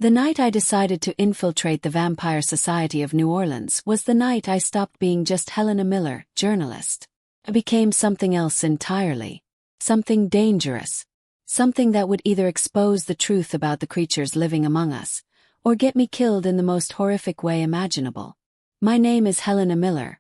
The night I decided to infiltrate the Vampire Society of New Orleans was the night I stopped being just Helena Miller, journalist. I became something else entirely. Something dangerous. Something that would either expose the truth about the creatures living among us, or get me killed in the most horrific way imaginable. My name is Helena Miller,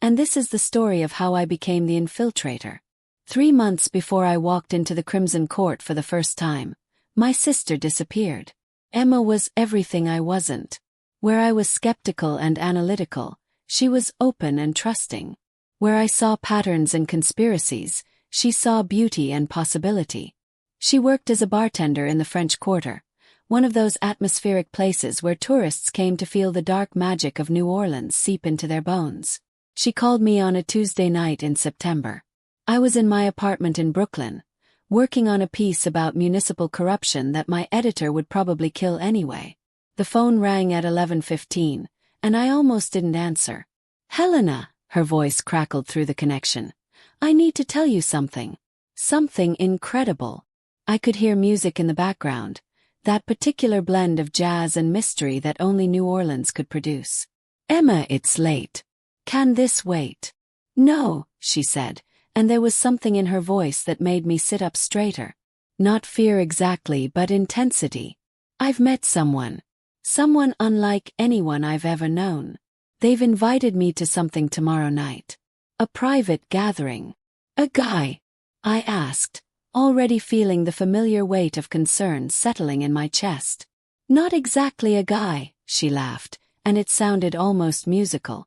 and this is the story of how I became the infiltrator. 3 months before I walked into the Crimson Court for the first time, my sister disappeared. Emma was everything I wasn't. Where I was skeptical and analytical, she was open and trusting. Where I saw patterns and conspiracies, she saw beauty and possibility. She worked as a bartender in the French Quarter, one of those atmospheric places where tourists came to feel the dark magic of New Orleans seep into their bones. She called me on a Tuesday night in September. I was in my apartment in Brooklyn, working on a piece about municipal corruption that my editor would probably kill anyway. The phone rang at 11:15, and I almost didn't answer. "Helena," her voice crackled through the connection. "I need to tell you something. Something incredible." I could hear music in the background, that particular blend of jazz and mystery that only New Orleans could produce. "Emma, it's late. Can this wait?" "No," she said, and there was something in her voice that made me sit up straighter. Not fear exactly, but intensity. "I've met someone. Someone unlike anyone I've ever known. They've invited me to something tomorrow night. A private gathering." "A guy?" I asked, already feeling the familiar weight of concern settling in my chest. "Not exactly a guy," she laughed, and it sounded almost musical.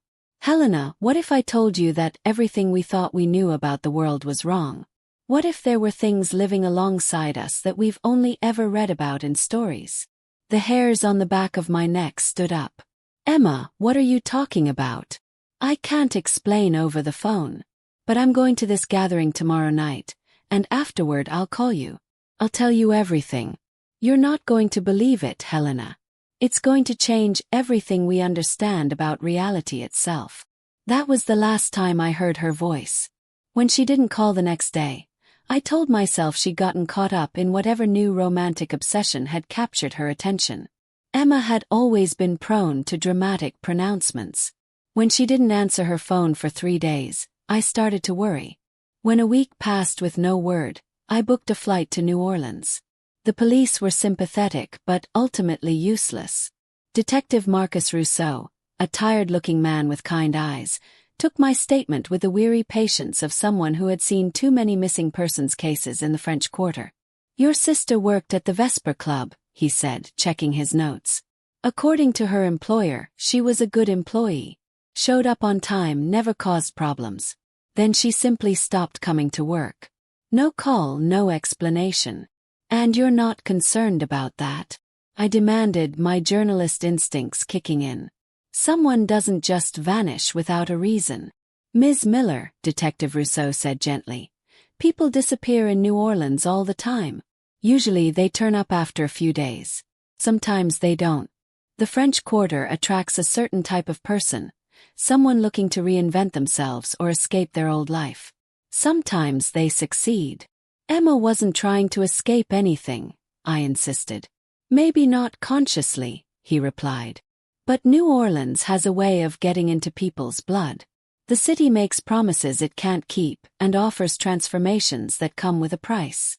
"Helena, what if I told you that everything we thought we knew about the world was wrong? What if there were things living alongside us that we've only ever read about in stories?" The hairs on the back of my neck stood up. "Emma, what are you talking about? I can't explain over the phone. But I'm going to this gathering tomorrow night, and afterward I'll call you. I'll tell you everything. You're not going to believe it, Helena. It's going to change everything we understand about reality itself." That was the last time I heard her voice. When she didn't call the next day, I told myself she'd gotten caught up in whatever new romantic obsession had captured her attention. Emma had always been prone to dramatic pronouncements. When she didn't answer her phone for 3 days, I started to worry. When a week passed with no word, I booked a flight to New Orleans. The police were sympathetic but ultimately useless. Detective Marcus Rousseau, a tired-looking man with kind eyes, took my statement with the weary patience of someone who had seen too many missing persons cases in the French Quarter. "Your sister worked at the Vesper Club," he said, checking his notes. "According to her employer, she was a good employee. Showed up on time, never caused problems. Then she simply stopped coming to work. No call, no explanation. And you're not concerned about that?" I demanded, my journalist instincts kicking in. "Someone doesn't just vanish without a reason." "Ms. Miller," Detective Rousseau said gently, "people disappear in New Orleans all the time. Usually they turn up after a few days. Sometimes they don't. The French Quarter attracts a certain type of person, someone looking to reinvent themselves or escape their old life. Sometimes they succeed." "Emma wasn't trying to escape anything," I insisted. "Maybe not consciously," he replied. "But New Orleans has a way of getting into people's blood. The city makes promises it can't keep and offers transformations that come with a price."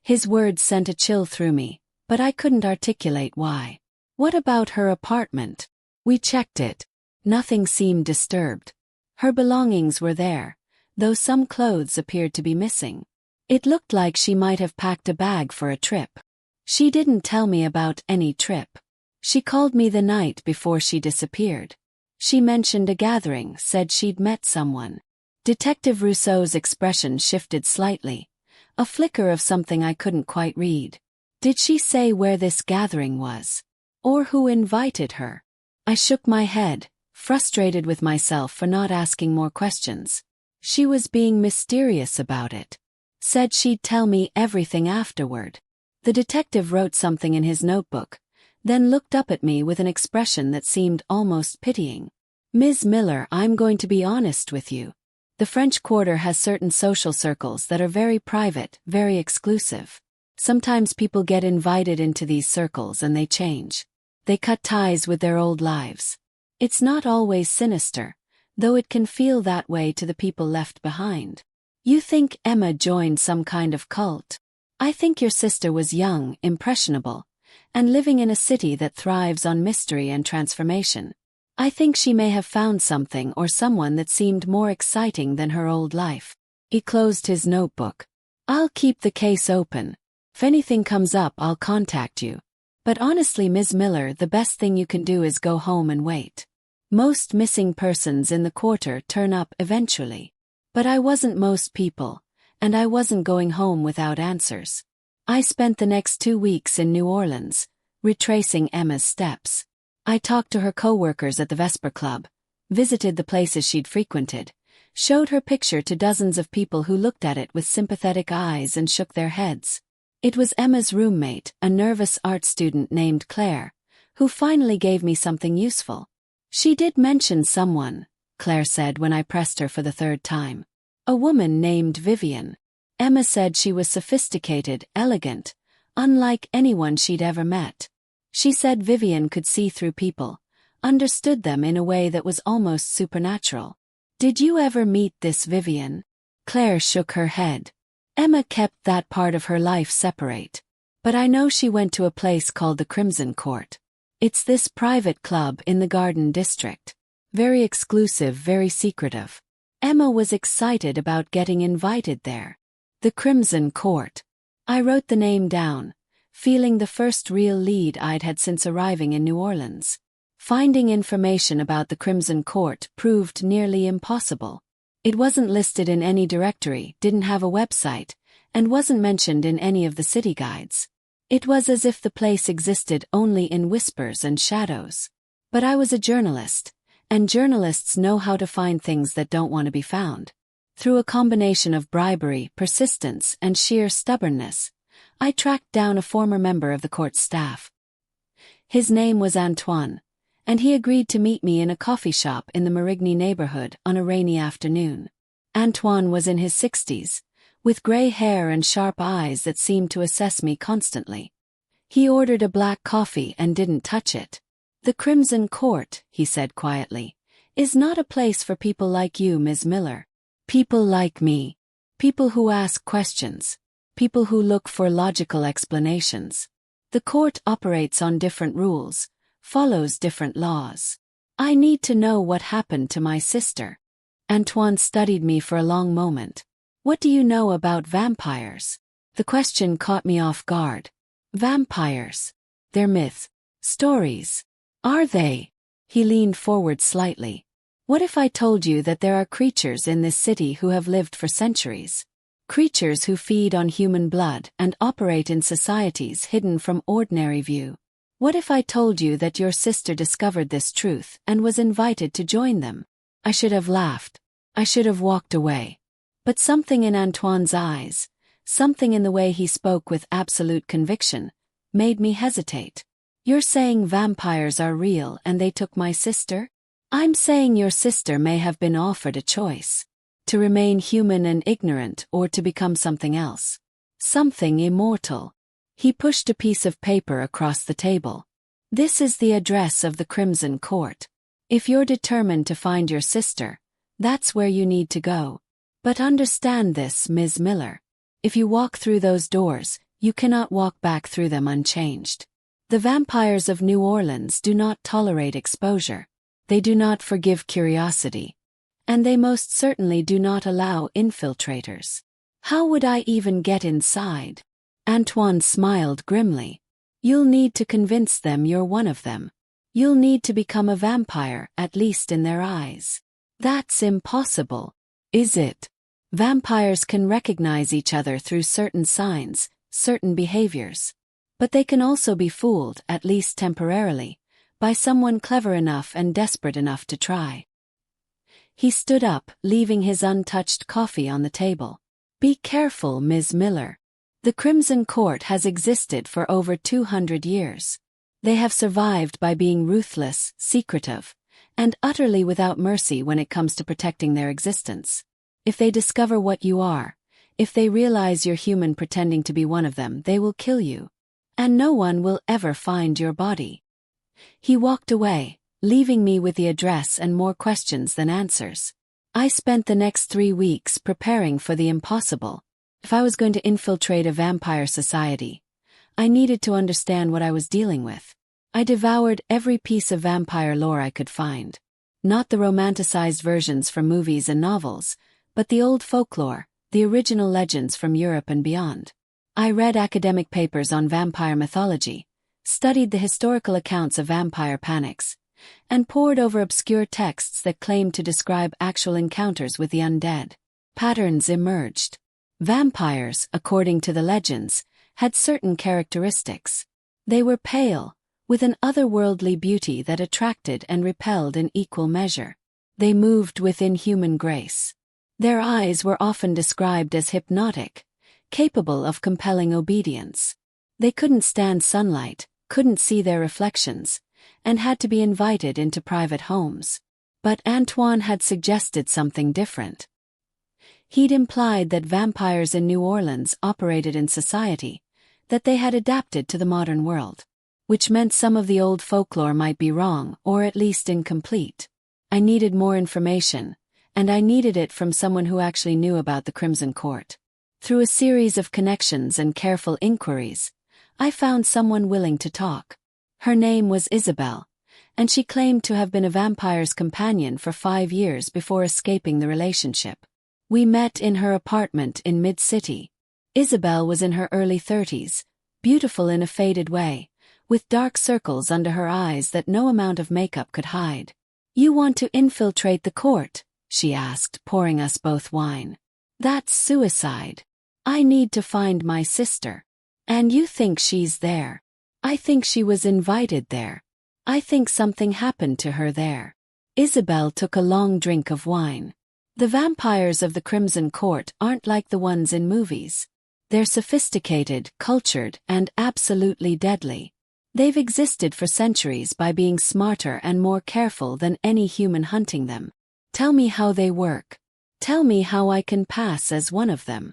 His words sent a chill through me, but I couldn't articulate why. "What about her apartment?" "We checked it. Nothing seemed disturbed. Her belongings were there, though some clothes appeared to be missing. It looked like she might have packed a bag for a trip. She didn't tell me about any trip. She called me the night before she disappeared. She mentioned a gathering, said she'd met someone." Detective Rousseau's expression shifted slightly, a flicker of something I couldn't quite read. "Did she say where this gathering was? Or who invited her?" I shook my head, frustrated with myself for not asking more questions. She was being mysterious about it. Said she'd tell me everything afterward. The detective wrote something in his notebook, then looked up at me with an expression that seemed almost pitying. "Ms. Miller, I'm going to be honest with you. The French Quarter has certain social circles that are very private, very exclusive. Sometimes people get invited into these circles and they change. They cut ties with their old lives. It's not always sinister, though it can feel that way to the people left behind. You think Emma joined some kind of cult? I think your sister was young, impressionable, and living in a city that thrives on mystery and transformation. I think she may have found something or someone that seemed more exciting than her old life. He closed his notebook. I'll keep the case open. If anything comes up, I'll contact you. But honestly, Ms. Miller, the best thing you can do is go home and wait. Most missing persons in the quarter turn up eventually. But I wasn't most people, and I wasn't going home without answers. I spent the next 2 weeks in New Orleans, retracing Emma's steps. I talked to her co-workers at the Vesper Club, visited the places she'd frequented, showed her picture to dozens of people who looked at it with sympathetic eyes and shook their heads. It was Emma's roommate, a nervous art student named Claire, who finally gave me something useful. She did mention someone, Claire said when I pressed her for the 3rd time. A woman named Vivian. Emma said she was sophisticated, elegant, unlike anyone she'd ever met. She said Vivian could see through people, understood them in a way that was almost supernatural. Did you ever meet this Vivian? Claire shook her head. Emma kept that part of her life separate. But I know she went to a place called the Crimson Court. It's this private club in the Garden District. Very exclusive, very secretive. Emma was excited about getting invited there. The Crimson Court. I wrote the name down, feeling the first real lead I'd had since arriving in New Orleans. Finding information about the Crimson Court proved nearly impossible. It wasn't listed in any directory, didn't have a website, and wasn't mentioned in any of the city guides. It was as if the place existed only in whispers and shadows. But I was a journalist, and journalists know how to find things that don't want to be found. Through a combination of bribery, persistence, and sheer stubbornness, I tracked down a former member of the court's staff. His name was Antoine, and he agreed to meet me in a coffee shop in the Marigny neighborhood on a rainy afternoon. Antoine was in his 60s, with gray hair and sharp eyes that seemed to assess me constantly. He ordered a black coffee and didn't touch it. The Crimson Court, he said quietly, is not a place for people like you, Ms. Miller. People like me. People who ask questions. People who look for logical explanations. The court operates on different rules, follows different laws. I need to know what happened to my sister. Antoine studied me for a long moment. What do you know about vampires? The question caught me off guard. Vampires. They're myths. Stories. Are they? He leaned forward slightly. What if I told you that there are creatures in this city who have lived for centuries? Creatures who feed on human blood and operate in societies hidden from ordinary view. What if I told you that your sister discovered this truth and was invited to join them? I should have laughed. I should have walked away. But something in Antoine's eyes, something in the way he spoke with absolute conviction, made me hesitate. You're saying vampires are real and they took my sister? I'm saying your sister may have been offered a choice. To remain human and ignorant or to become something else. Something immortal. He pushed a piece of paper across the table. This is the address of the Crimson Court. If you're determined to find your sister, that's where you need to go. But understand this, Ms. Miller. If you walk through those doors, you cannot walk back through them unchanged. The vampires of New Orleans do not tolerate exposure. They do not forgive curiosity. And they most certainly do not allow infiltrators. How would I even get inside? Antoine smiled grimly. You'll need to convince them you're one of them. You'll need to become a vampire, at least in their eyes. That's impossible. Is it? Vampires can recognize each other through certain signs, certain behaviors. But they can also be fooled, at least temporarily, by someone clever enough and desperate enough to try. He stood up, leaving his untouched coffee on the table. Be careful, Ms. Miller. The Crimson Court has existed for over 200 years. They have survived by being ruthless, secretive, and utterly without mercy when it comes to protecting their existence. If they discover what you are, If they realize you're human pretending to be one of them, they will kill you. And no one will ever find your body." He walked away, leaving me with the address and more questions than answers. I spent the next 3 weeks preparing for the impossible. If I was going to infiltrate a vampire society, I needed to understand what I was dealing with. I devoured every piece of vampire lore I could find. Not the romanticized versions from movies and novels, but the old folklore, the original legends from Europe and beyond. I read academic papers on vampire mythology, studied the historical accounts of vampire panics, and pored over obscure texts that claimed to describe actual encounters with the undead. Patterns emerged. Vampires, according to the legends, had certain characteristics. They were pale, with an otherworldly beauty that attracted and repelled in equal measure. They moved with inhuman grace. Their eyes were often described as hypnotic, capable of compelling obedience. They couldn't stand sunlight, couldn't see their reflections, and had to be invited into private homes. But Antoine had suggested something different. He'd implied that vampires in New Orleans operated in society, that they had adapted to the modern world, which meant some of the old folklore might be wrong or at least incomplete. I needed more information, and I needed it from someone who actually knew about the Crimson Court. Through a series of connections and careful inquiries, I found someone willing to talk. Her name was Isabel, and she claimed to have been a vampire's companion for 5 years before escaping the relationship. We met in her apartment in Mid-City. Isabel was in her early 30s, beautiful in a faded way, with dark circles under her eyes that no amount of makeup could hide. "You want to infiltrate the court?" she asked, pouring us both wine. "That's suicide. I need to find my sister. And you think she's there? I think she was invited there. I think something happened to her there." Isabel took a long drink of wine. "The vampires of the Crimson Court aren't like the ones in movies. They're sophisticated, cultured, and absolutely deadly. They've existed for centuries by being smarter and more careful than any human hunting them. Tell me how they work. Tell me how I can pass as one of them."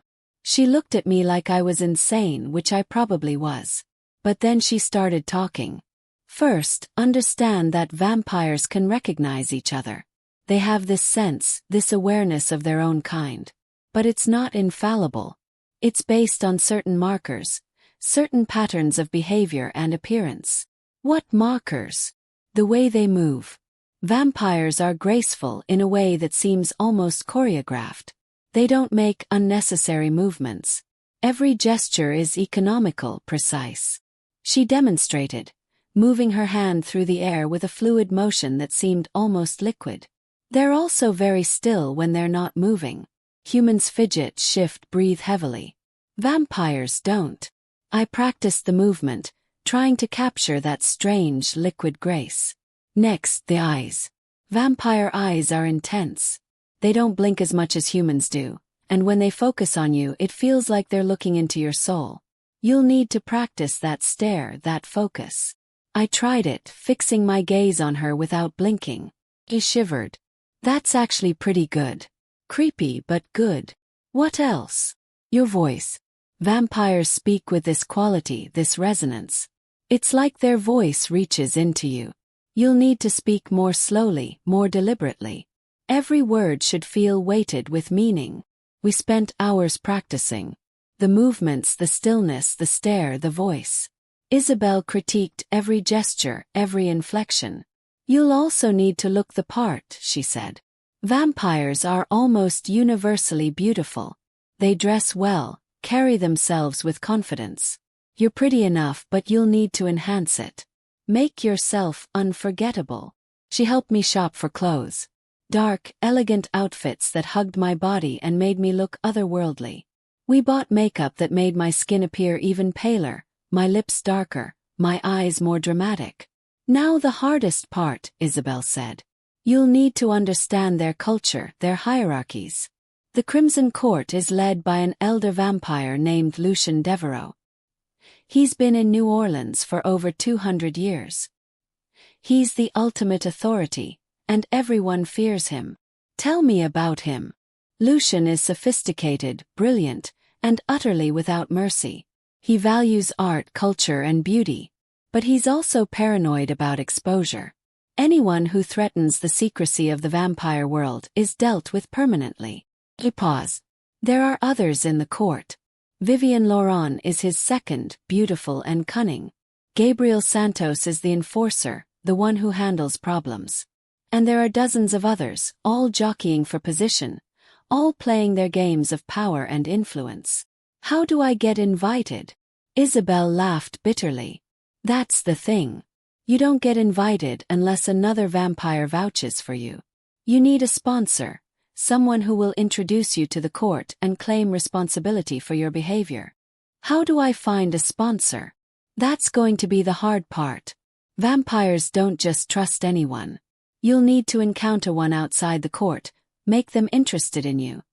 She looked at me like I was insane, which I probably was. But then she started talking. "First, understand that vampires can recognize each other. They have this sense, this awareness of their own kind. But it's not infallible. It's based on certain markers, certain patterns of behavior and appearance." "What markers?" "The way they move. Vampires are graceful in a way that seems almost choreographed. They don't make unnecessary movements. Every gesture is economical, precise." She demonstrated, moving her hand through the air with a fluid motion that seemed almost liquid. "They're also very still when they're not moving. Humans fidget, shift, breathe heavily. Vampires don't." I practiced the movement, trying to capture that strange, liquid grace. "Next, the eyes. Vampire eyes are intense. They don't blink as much as humans do, and when they focus on you, it feels like they're looking into your soul. You'll need to practice that stare, that focus." I tried it, fixing my gaze on her without blinking. She shivered. "That's actually pretty good. Creepy, but good." "What else?" "Your voice. Vampires speak with this quality, this resonance. It's like their voice reaches into you. You'll need to speak more slowly, more deliberately. Every word should feel weighted with meaning." We spent hours practicing. The movements, the stillness, the stare, the voice. Isabel critiqued every gesture, every inflection. "You'll also need to look the part," she said. "Vampires are almost universally beautiful. They dress well, carry themselves with confidence. You're pretty enough, but you'll need to enhance it. Make yourself unforgettable." She helped me shop for clothes. Dark, elegant outfits that hugged my body and made me look otherworldly. We bought makeup that made my skin appear even paler, my lips darker, my eyes more dramatic. "Now the hardest part," Isabel said. "You'll need to understand their culture, their hierarchies. The Crimson Court is led by an elder vampire named Lucian Devereaux. He's been in New Orleans for over 200 years. He's the ultimate authority, and everyone fears him." "Tell me about him." "Lucian is sophisticated, brilliant, and utterly without mercy. He values art, culture, and beauty, but he's also paranoid about exposure. Anyone who threatens the secrecy of the vampire world is dealt with permanently. He paused. There are others in the court. Vivian Laurent is his second, beautiful and cunning. Gabriel Santos is the enforcer, the one who handles problems. And there are dozens of others, all jockeying for position, all playing their games of power and influence. How do I get invited? Isabel laughed bitterly. That's the thing. You don't get invited unless another vampire vouches for you. You need a sponsor, someone who will introduce you to the court and claim responsibility for your behavior. How do I find a sponsor? That's going to be the hard part. Vampires don't just trust anyone. You'll need to encounter one outside the court, make them interested in you,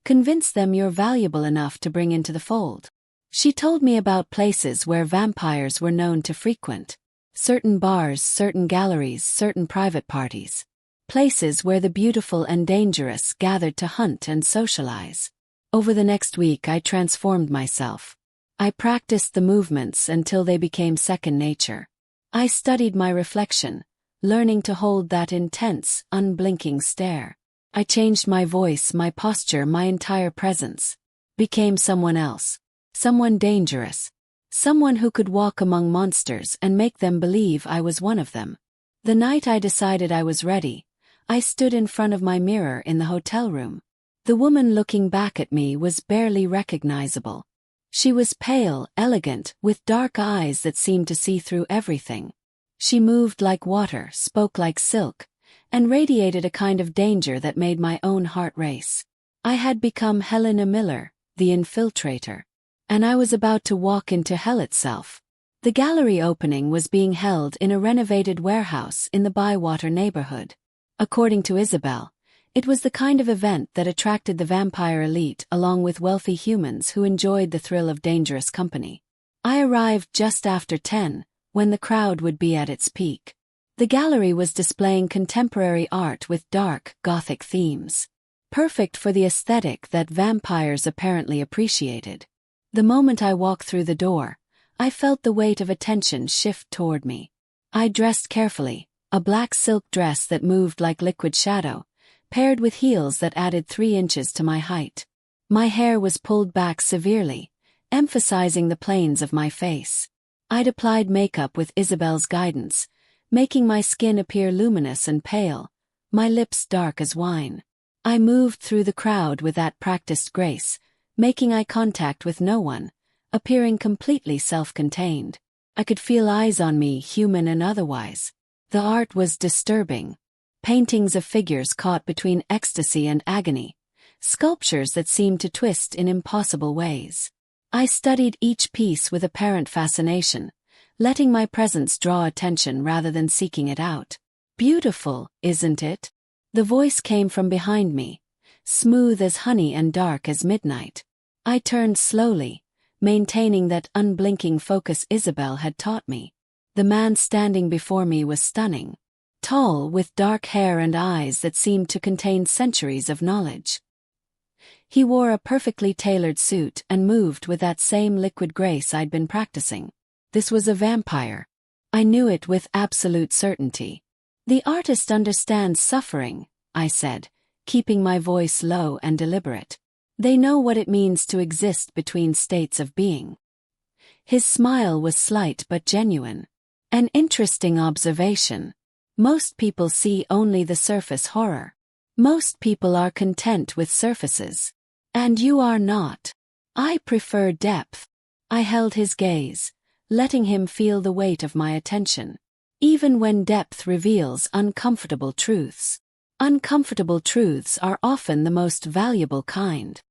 convince them you're valuable enough to bring into the fold. She told me about places where vampires were known to frequent. Certain bars, certain galleries, certain private parties. Places where the beautiful and dangerous gathered to hunt and socialize. Over the next week I transformed myself. I practiced the movements until they became second nature. I studied my reflection, learning to hold that intense, unblinking stare. I changed my voice, my posture, my entire presence. Became someone else. Someone dangerous. Someone who could walk among monsters and make them believe I was one of them. The night I decided I was ready, I stood in front of my mirror in the hotel room. The woman looking back at me was barely recognizable. She was pale, elegant, with dark eyes that seemed to see through everything. She moved like water, spoke like silk, and radiated a kind of danger that made my own heart race. I had become Helena Miller, the infiltrator. And I was about to walk into hell itself. The gallery opening was being held in a renovated warehouse in the Bywater neighborhood. According to Isabel, it was the kind of event that attracted the vampire elite along with wealthy humans who enjoyed the thrill of dangerous company. I arrived just after 10, when the crowd would be at its peak. The gallery was displaying contemporary art with dark, gothic themes. Perfect for the aesthetic that vampires apparently appreciated. The moment I walked through the door, I felt the weight of attention shift toward me. I dressed carefully, a black silk dress that moved like liquid shadow, paired with heels that added 3 inches to my height. My hair was pulled back severely, emphasizing the planes of my face. I'd applied makeup with Isabel's guidance, making my skin appear luminous and pale, my lips dark as wine. I moved through the crowd with that practiced grace, making eye contact with no one, appearing completely self-contained. I could feel eyes on me, human and otherwise. The art was disturbing. Paintings of figures caught between ecstasy and agony, sculptures that seemed to twist in impossible ways. I studied each piece with apparent fascination, letting my presence draw attention rather than seeking it out. Beautiful, isn't it? The voice came from behind me, smooth as honey and dark as midnight. I turned slowly, maintaining that unblinking focus Isabel had taught me. The man standing before me was stunning. Tall, with dark hair and eyes that seemed to contain centuries of knowledge. He wore a perfectly tailored suit and moved with that same liquid grace I'd been practicing. This was a vampire. I knew it with absolute certainty. The artist understands suffering, I said, keeping my voice low and deliberate. They know what it means to exist between states of being. His smile was slight but genuine. An interesting observation. Most people see only the surface horror. Most people are content with surfaces. And you are not. I prefer depth. I held his gaze, letting him feel the weight of my attention. Even when depth reveals uncomfortable truths. Uncomfortable truths are often the most valuable kind.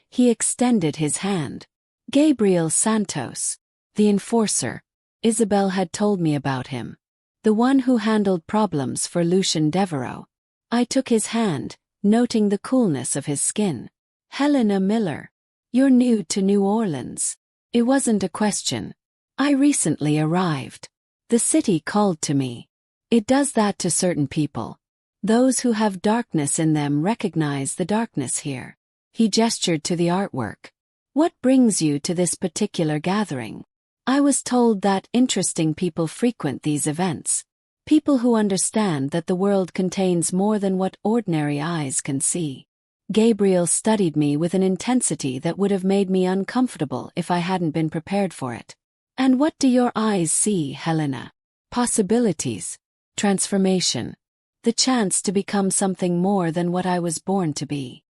He extended his hand. Gabriel Santos, the enforcer. Isabel had told me about him. The one who handled problems for Lucian Devereaux. I took his hand, noting the coolness of his skin. Helena Miller. You're new to New Orleans. It wasn't a question. I recently arrived. The city called to me. It does that to certain people. Those who have darkness in them recognize the darkness here. He gestured to the artwork. What brings you to this particular gathering? I was told that interesting people frequent these events. People who understand that the world contains more than what ordinary eyes can see. Gabriel studied me with an intensity that would have made me uncomfortable if I hadn't been prepared for it. And what do your eyes see, Helena? Possibilities. Transformation. The chance to become something more than what I was born to be.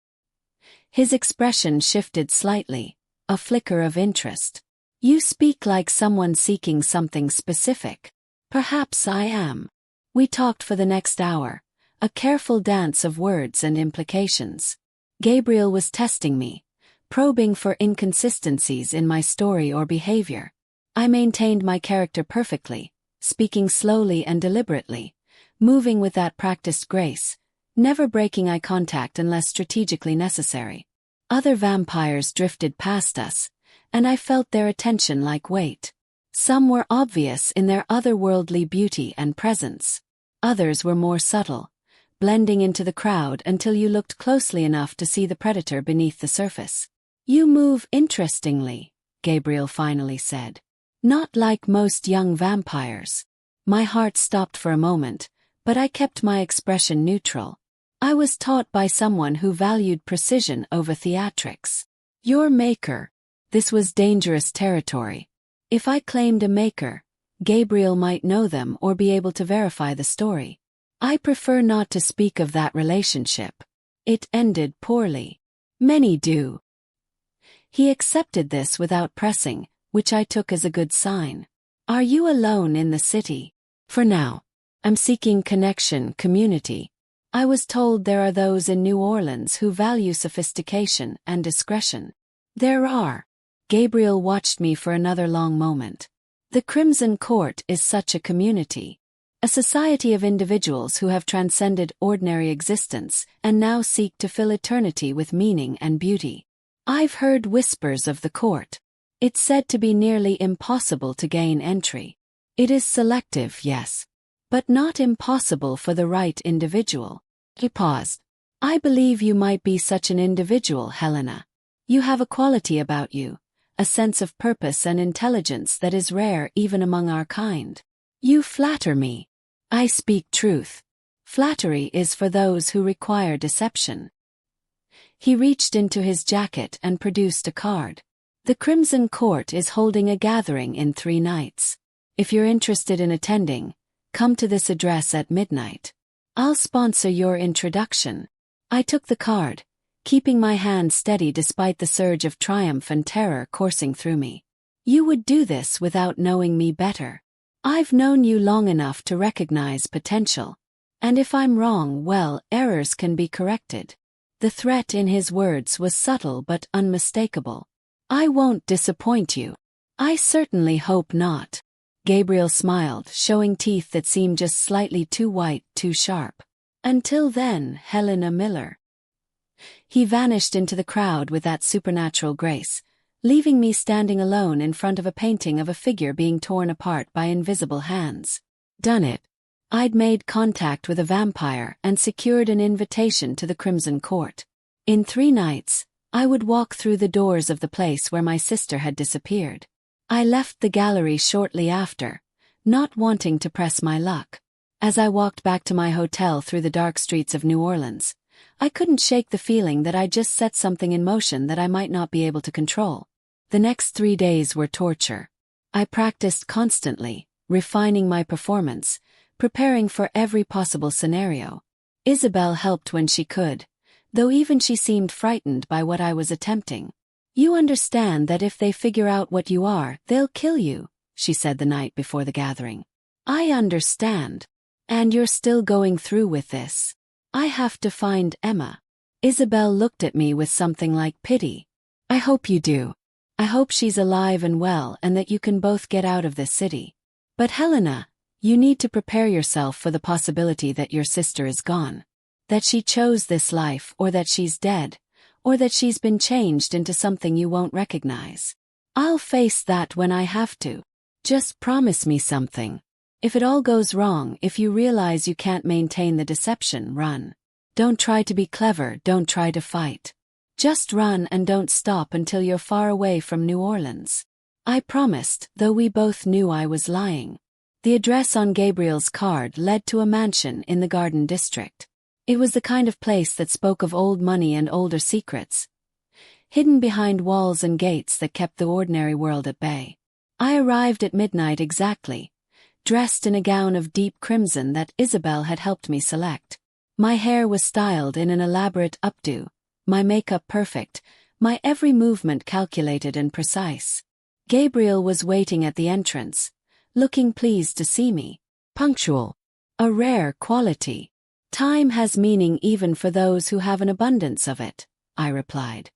His expression shifted slightly, a flicker of interest. You speak like someone seeking something specific. Perhaps I am. We talked for the next hour, a careful dance of words and implications. Gabriel was testing me, probing for inconsistencies in my story or behavior. I maintained my character perfectly, speaking slowly and deliberately, moving with that practiced grace, never breaking eye contact unless strategically necessary. Other vampires drifted past us, and I felt their attention like weight. Some were obvious in their otherworldly beauty and presence. Others were more subtle, blending into the crowd until you looked closely enough to see the predator beneath the surface. You move interestingly, Gabriel finally said. Not like most young vampires. My heart stopped for a moment, but I kept my expression neutral. I was taught by someone who valued precision over theatrics. Your maker. This was dangerous territory. If I claimed a maker, Gabriel might know them or be able to verify the story. I prefer not to speak of that relationship. It ended poorly. Many do. He accepted this without pressing, which I took as a good sign. Are you alone in the city? For now. I'm seeking connection, community. I was told there are those in New Orleans who value sophistication and discretion. There are. Gabriel watched me for another long moment. The Crimson Court is such a community. A society of individuals who have transcended ordinary existence and now seek to fill eternity with meaning and beauty. I've heard whispers of the court. It's said to be nearly impossible to gain entry. It is selective, yes, but not impossible for the right individual. He paused. I believe you might be such an individual, Helena. You have a quality about you, a sense of purpose and intelligence that is rare even among our kind. You flatter me. I speak truth. Flattery is for those who require deception. He reached into his jacket and produced a card. The Crimson Court is holding a gathering in 3 nights. If you're interested in attending, come to this address at midnight. I'll sponsor your introduction. I took the card, keeping my hand steady despite the surge of triumph and terror coursing through me. You would do this without knowing me better. I've known you long enough to recognize potential. And if I'm wrong, well, errors can be corrected. The threat in his words was subtle but unmistakable. I won't disappoint you. I certainly hope not. Gabriel smiled, showing teeth that seemed just slightly too white, too sharp. Until then, Helena Miller. He vanished into the crowd with that supernatural grace, leaving me standing alone in front of a painting of a figure being torn apart by invisible hands. Done it. I'd made contact with a vampire and secured an invitation to the Crimson Court. In 3 nights, I would walk through the doors of the place where my sister had disappeared. I left the gallery shortly after, not wanting to press my luck. As I walked back to my hotel through the dark streets of New Orleans, I couldn't shake the feeling that I'd just set something in motion that I might not be able to control. The next 3 days were torture. I practiced constantly, refining my performance, preparing for every possible scenario. Isabel helped when she could, though even she seemed frightened by what I was attempting. You understand that if they figure out what you are, they'll kill you, she said the night before the gathering. I understand. And you're still going through with this. I have to find Emma. Isabel looked at me with something like pity. I hope you do. I hope she's alive and well and that you can both get out of this city. But Helena, you need to prepare yourself for the possibility that your sister is gone. That she chose this life, or that she's dead, or that she's been changed into something you won't recognize. I'll face that when I have to. Just promise me something. If it all goes wrong, if you realize you can't maintain the deception, run. Don't try to be clever, don't try to fight. Just run and don't stop until you're far away from New Orleans. I promised, though we both knew I was lying. The address on Gabriel's card led to a mansion in the Garden District. It was the kind of place that spoke of old money and older secrets, hidden behind walls and gates that kept the ordinary world at bay. I arrived at midnight exactly, dressed in a gown of deep crimson that Isabel had helped me select. My hair was styled in an elaborate updo, my makeup perfect, my every movement calculated and precise. Gabriel was waiting at the entrance, looking pleased to see me. Punctual. A rare quality. Time has meaning even for those who have an abundance of it, I replied.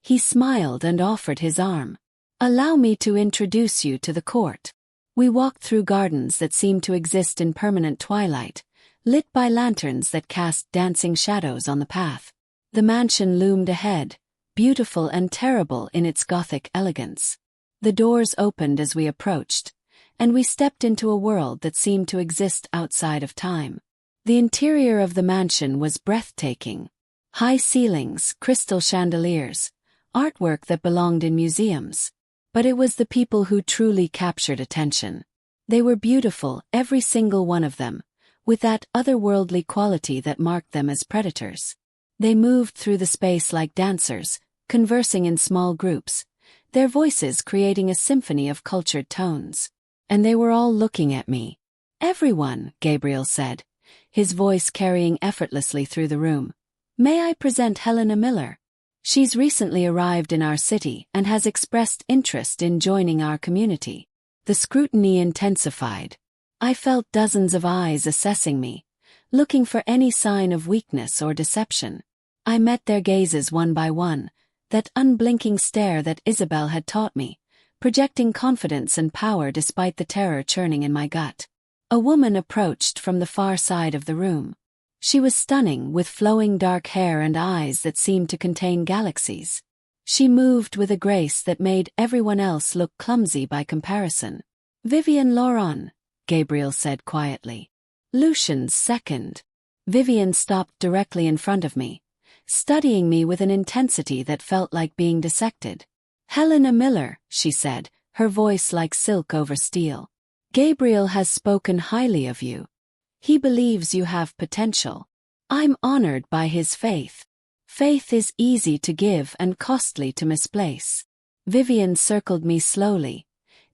He smiled and offered his arm. Allow me to introduce you to the court. We walked through gardens that seemed to exist in permanent twilight, lit by lanterns that cast dancing shadows on the path. The mansion loomed ahead, beautiful and terrible in its Gothic elegance. The doors opened as we approached, and we stepped into a world that seemed to exist outside of time. The interior of the mansion was breathtaking. High ceilings, crystal chandeliers, artwork that belonged in museums. But it was the people who truly captured attention. They were beautiful, every single one of them, with that otherworldly quality that marked them as predators. They moved through the space like dancers, conversing in small groups, their voices creating a symphony of cultured tones. And they were all looking at me. Everyone, Gabriel said, his voice carrying effortlessly through the room. May I present Helena Miller? She's recently arrived in our city and has expressed interest in joining our community. The scrutiny intensified. I felt dozens of eyes assessing me, looking for any sign of weakness or deception. I met their gazes one by one, that unblinking stare that Isabel had taught me, projecting confidence and power despite the terror churning in my gut. A woman approached from the far side of the room. She was stunning, with flowing dark hair and eyes that seemed to contain galaxies. She moved with a grace that made everyone else look clumsy by comparison. Vivian Laurent, Gabriel said quietly. Lucian's second. Vivian stopped directly in front of me, studying me with an intensity that felt like being dissected. Helena Miller, she said, her voice like silk over steel. Gabriel has spoken highly of you. He believes you have potential. I'm honored by his faith. Faith is easy to give and costly to misplace. Vivian circled me slowly,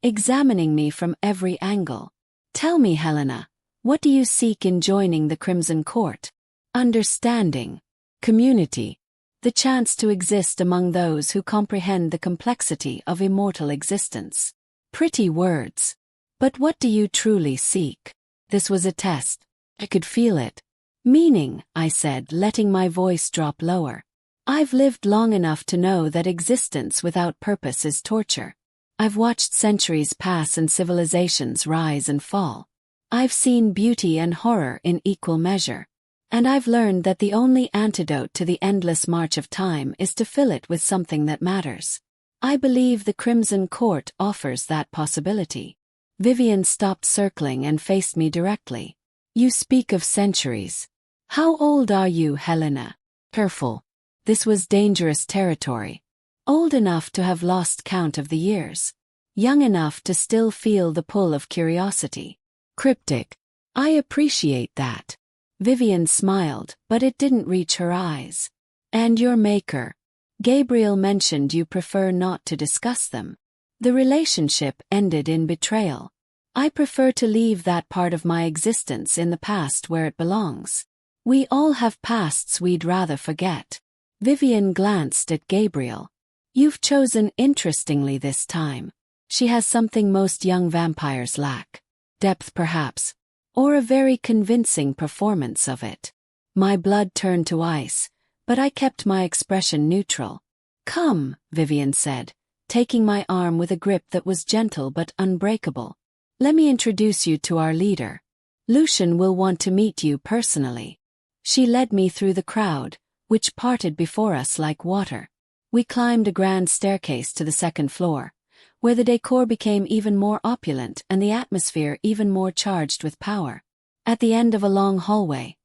examining me from every angle. Tell me, Helena, what do you seek in joining the Crimson Court? Understanding. Community. The chance to exist among those who comprehend the complexity of immortal existence. Pretty words. But what do you truly seek? This was a test. I could feel it. Meaning, I said, letting my voice drop lower. I've lived long enough to know that existence without purpose is torture. I've watched centuries pass and civilizations rise and fall. I've seen beauty and horror in equal measure. And I've learned that the only antidote to the endless march of time is to fill it with something that matters. I believe the Crimson Court offers that possibility. Vivian stopped circling and faced me directly. You speak of centuries. How old are you, Helena? Careful. This was dangerous territory. Old enough to have lost count of the years. Young enough to still feel the pull of curiosity. Cryptic. I appreciate that. Vivian smiled, but it didn't reach her eyes. And your maker. Gabriel mentioned you prefer not to discuss them. The relationship ended in betrayal. I prefer to leave that part of my existence in the past where it belongs. We all have pasts we'd rather forget. Vivian glanced at Gabriel. You've chosen interestingly this time. She has something most young vampires lack. Depth perhaps. Or a very convincing performance of it. My blood turned to ice, but I kept my expression neutral. Come, Vivian said, taking my arm with a grip that was gentle but unbreakable. Let me introduce you to our leader. Lucian will want to meet you personally. She led me through the crowd, which parted before us like water. We climbed a grand staircase to the second floor, where the decor became even more opulent and the atmosphere even more charged with power. At the end of a long hallway,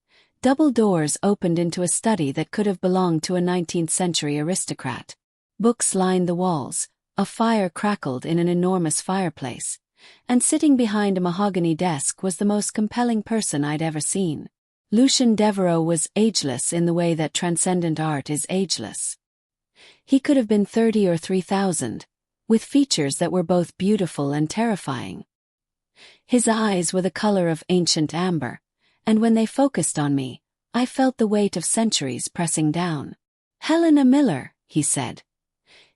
Double doors opened into a study that could have belonged to a 19th-century aristocrat. Books lined the walls, a fire crackled in an enormous fireplace, and sitting behind a mahogany desk was the most compelling person I'd ever seen. Lucian Devereaux was ageless in the way that transcendent art is ageless. He could have been 30 or 3,000, with features that were both beautiful and terrifying. His eyes were the color of ancient amber, and when they focused on me, I felt the weight of centuries pressing down. "Helena Miller," he said,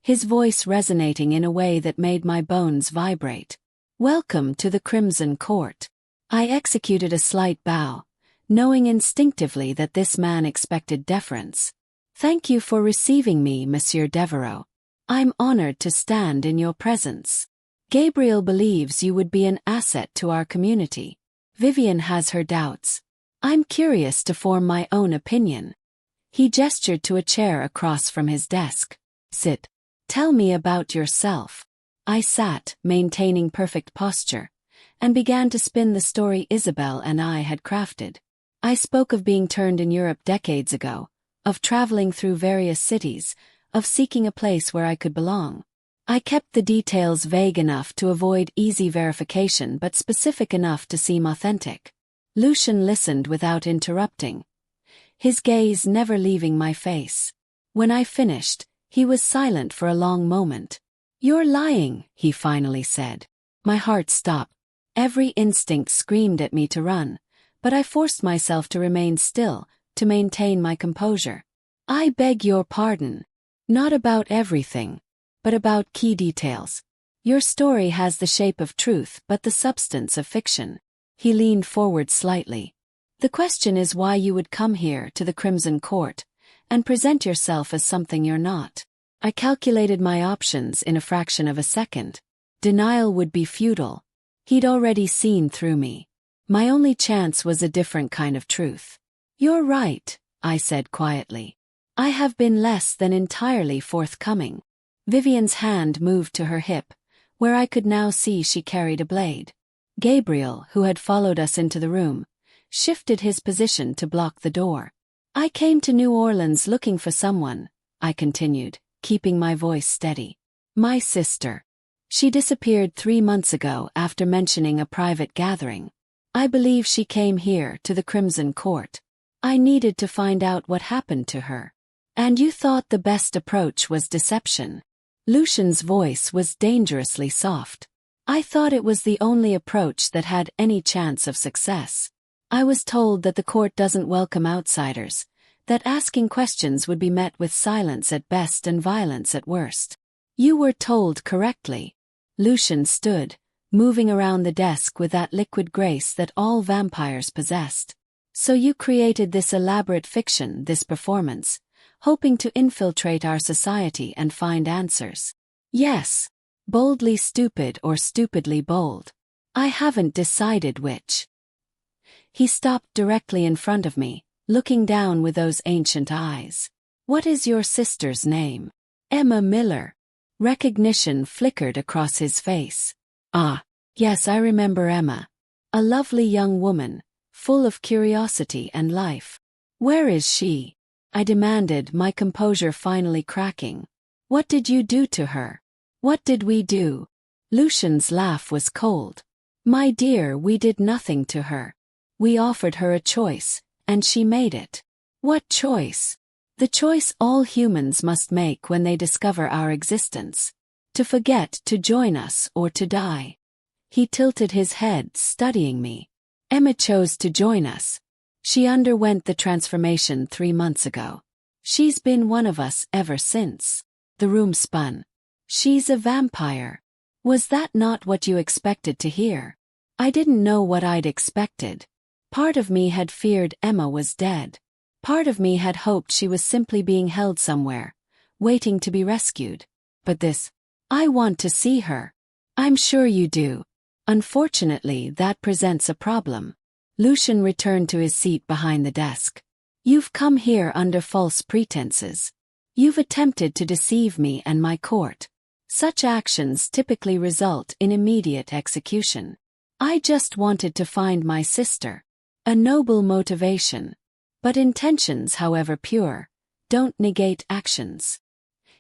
his voice resonating in a way that made my bones vibrate. "Welcome to the Crimson Court." I executed a slight bow, knowing instinctively that this man expected deference. "Thank you for receiving me, Monsieur Devereaux. I'm honored to stand in your presence. Gabriel believes you would be an asset to our community. Vivian has her doubts. I'm curious to form my own opinion." He gestured to a chair across from his desk. "Sit. Tell me about yourself." I sat, maintaining perfect posture, and began to spin the story Isabel and I had crafted. I spoke of being turned in Europe decades ago, of traveling through various cities, of seeking a place where I could belong. I kept the details vague enough to avoid easy verification but specific enough to seem authentic. Lucian listened without interrupting, his gaze never leaving my face. When I finished, he was silent for a long moment. "You're lying," he finally said. My heart stopped. Every instinct screamed at me to run, but I forced myself to remain still, to maintain my composure. "I beg your pardon. Not about everything, but about key details. Your story has the shape of truth but the substance of fiction." He leaned forward slightly. "The question is why you would come here to the Crimson Court and present yourself as something you're not." I calculated my options in a fraction of a second. Denial would be futile. He'd already seen through me. My only chance was a different kind of truth. "You're right," I said quietly. "I have been less than entirely forthcoming." Vivian's hand moved to her hip, where I could now see she carried a blade. Gabriel, who had followed us into the room, shifted his position to block the door. "I came to New Orleans looking for someone," I continued, keeping my voice steady. "My sister. She disappeared 3 months ago after mentioning a private gathering. I believe she came here to the Crimson Court. I needed to find out what happened to her." "And you thought the best approach was deception?" Lucian's voice was dangerously soft. "I thought it was the only approach that had any chance of success. I was told that the court doesn't welcome outsiders, that asking questions would be met with silence at best and violence at worst." "You were told correctly." Lucian stood, moving around the desk with that liquid grace that all vampires possessed. "So you created this elaborate fiction, this performance, hoping to infiltrate our society and find answers." "Yes. Boldly stupid or stupidly bold. I haven't decided which." He stopped directly in front of me, looking down with those ancient eyes. "What is your sister's name?" "Emma Miller." Recognition flickered across his face. "Ah, yes, I remember Emma. A lovely young woman, full of curiosity and life." "Where is she?" I demanded, my composure finally cracking. "What did you do to her?" "What did we do?" Lucian's laugh was cold. "My dear, we did nothing to her. We offered her a choice, and she made it." "What choice?" "The choice all humans must make when they discover our existence. To forget, to join us, or to die." He tilted his head, studying me. "Emma chose to join us. She underwent the transformation 3 months ago. She's been one of us ever since." The room spun. "She's a vampire." Was that not what you expected to hear? I didn't know what I'd expected. Part of me had feared Emma was dead. Part of me had hoped she was simply being held somewhere, waiting to be rescued. But this, "I want to see her." "I'm sure you do. Unfortunately, that presents a problem." Lucian returned to his seat behind the desk. "You've come here under false pretenses. You've attempted to deceive me and my court. Such actions typically result in immediate execution. I just wanted to find my sister. A noble motivation. But intentions, however pure, don't negate actions.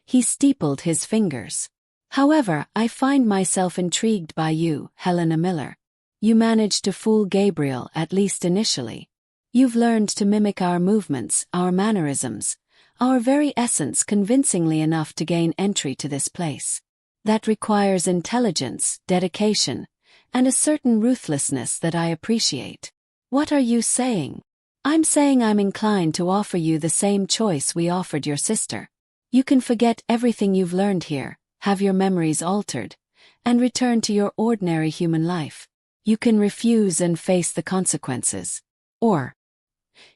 He steepled his fingers. However, I find myself intrigued by you, Helena Miller. You managed to fool Gabriel, at least initially. You've learned to mimic our movements, our mannerisms, our very essence convincingly enough to gain entry to this place. That requires intelligence, dedication, and a certain ruthlessness that I appreciate. What are you saying? I'm saying I'm inclined to offer you the same choice we offered your sister. You can forget everything you've learned here, have your memories altered, and return to your ordinary human life. You can refuse and face the consequences. Or,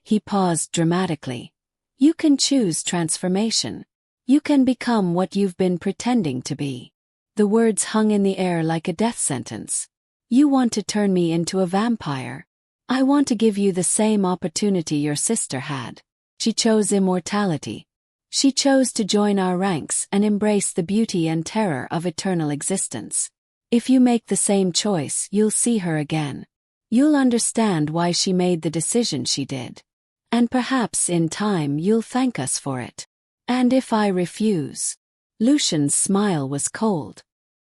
he paused dramatically, you can choose transformation. You can become what you've been pretending to be. The words hung in the air like a death sentence. You want to turn me into a vampire. I want to give you the same opportunity your sister had. She chose immortality. She chose to join our ranks and embrace the beauty and terror of eternal existence. If you make the same choice, you'll see her again. You'll understand why she made the decision she did. And perhaps in time you'll thank us for it. And if I refuse? Lucian's smile was cold.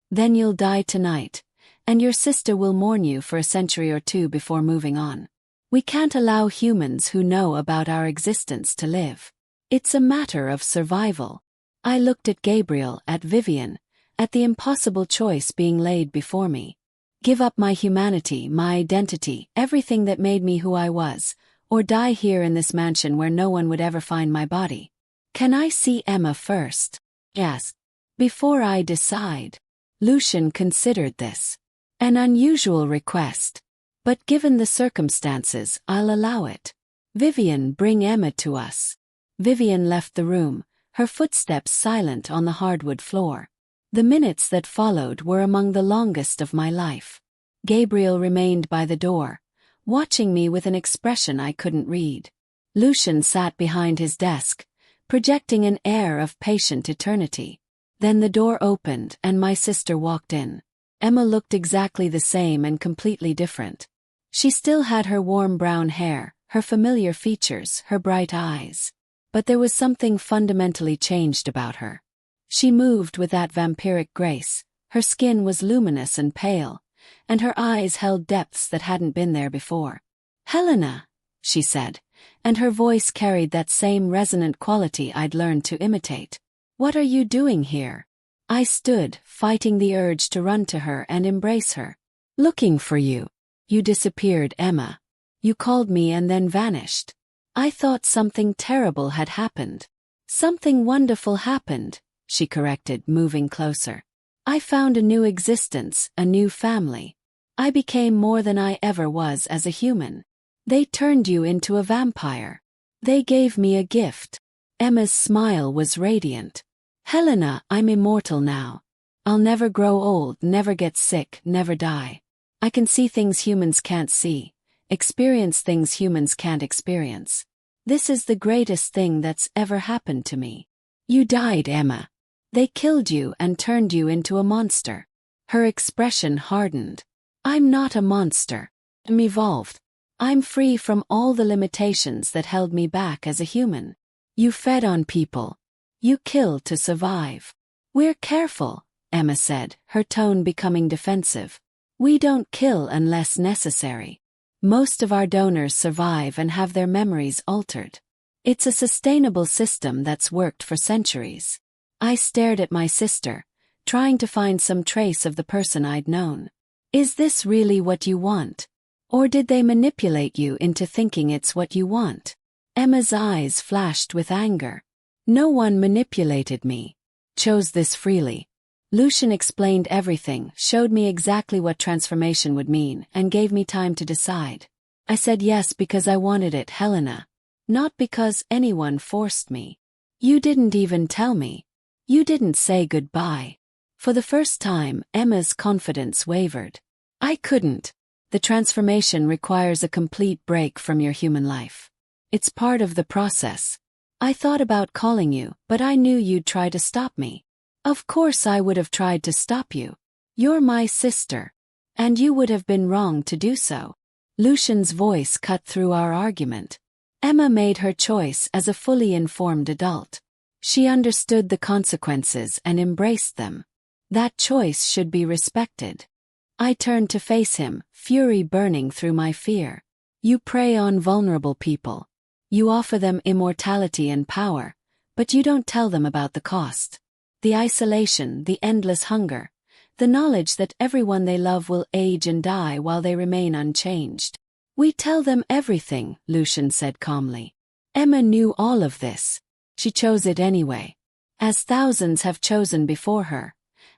Then you'll die tonight, and your sister will mourn you for a century or two before moving on. We can't allow humans who know about our existence to live. It's a matter of survival. I looked at Gabriel, at Vivian, at the impossible choice being laid before me. Give up my humanity, my identity, everything that made me who I was, or die here in this mansion where no one would ever find my body. Can I see Emma first? Yes. Before I decide. Lucian considered this. An unusual request. But given the circumstances, I'll allow it. Vivian, bring Emma to us. Vivian left the room, her footsteps silent on the hardwood floor. The minutes that followed were among the longest of my life. Gabriel remained by the door, watching me with an expression I couldn't read. Lucian sat behind his desk, projecting an air of patient eternity. Then the door opened and my sister walked in. Emma looked exactly the same and completely different. She still had her warm brown hair, her familiar features, her bright eyes. But there was something fundamentally changed about her. She moved with that vampiric grace, her skin was luminous and pale, and her eyes held depths that hadn't been there before. "Helena," she said, and her voice carried that same resonant quality I'd learned to imitate. "What are you doing here?" I stood, fighting the urge to run to her and embrace her. "Looking for you. You disappeared, Emma. You called me and then vanished. I thought something terrible had happened." "Something wonderful happened," she corrected, moving closer. "I found a new existence, a new family. I became more than I ever was as a human. They turned you into a vampire. They gave me a gift." Emma's smile was radiant. "Helena, I'm immortal now. I'll never grow old, never get sick, never die. I can see things humans can't see, experience things humans can't experience. This is the greatest thing that's ever happened to me." "You died, Emma. They killed you and turned you into a monster." Her expression hardened. "I'm not a monster. I'm evolved. I'm free from all the limitations that held me back as a human. You fed on people. You killed to survive." "We're careful," Emma said, her tone becoming defensive. "We don't kill unless necessary. Most of our donors survive and have their memories altered. It's a sustainable system that's worked for centuries." I stared at my sister, trying to find some trace of the person I'd known. "Is this really what you want? Or did they manipulate you into thinking it's what you want?" Emma's eyes flashed with anger. "No one manipulated me. Chose this freely." Lucian explained everything, showed me exactly what transformation would mean, and gave me time to decide. I said yes because I wanted it, Helena. Not because anyone forced me. "You didn't even tell me. You didn't say goodbye." For the first time, Emma's confidence wavered. "I couldn't. The transformation requires a complete break from your human life. It's part of the process. I thought about calling you, but I knew you'd try to stop me." "Of course I would have tried to stop you. You're my sister. And you would have been wrong to do so." Lucian's voice cut through our argument. Emma made her choice as a fully informed adult. She understood the consequences and embraced them. That choice should be respected. I turned to face him, fury burning through my fear. You prey on vulnerable people. You offer them immortality and power, but you don't tell them about the cost. The isolation, the endless hunger, the knowledge that everyone they love will age and die while they remain unchanged. We tell them everything, Lucian said calmly. Emma knew all of this. She chose it anyway. As thousands have chosen before her,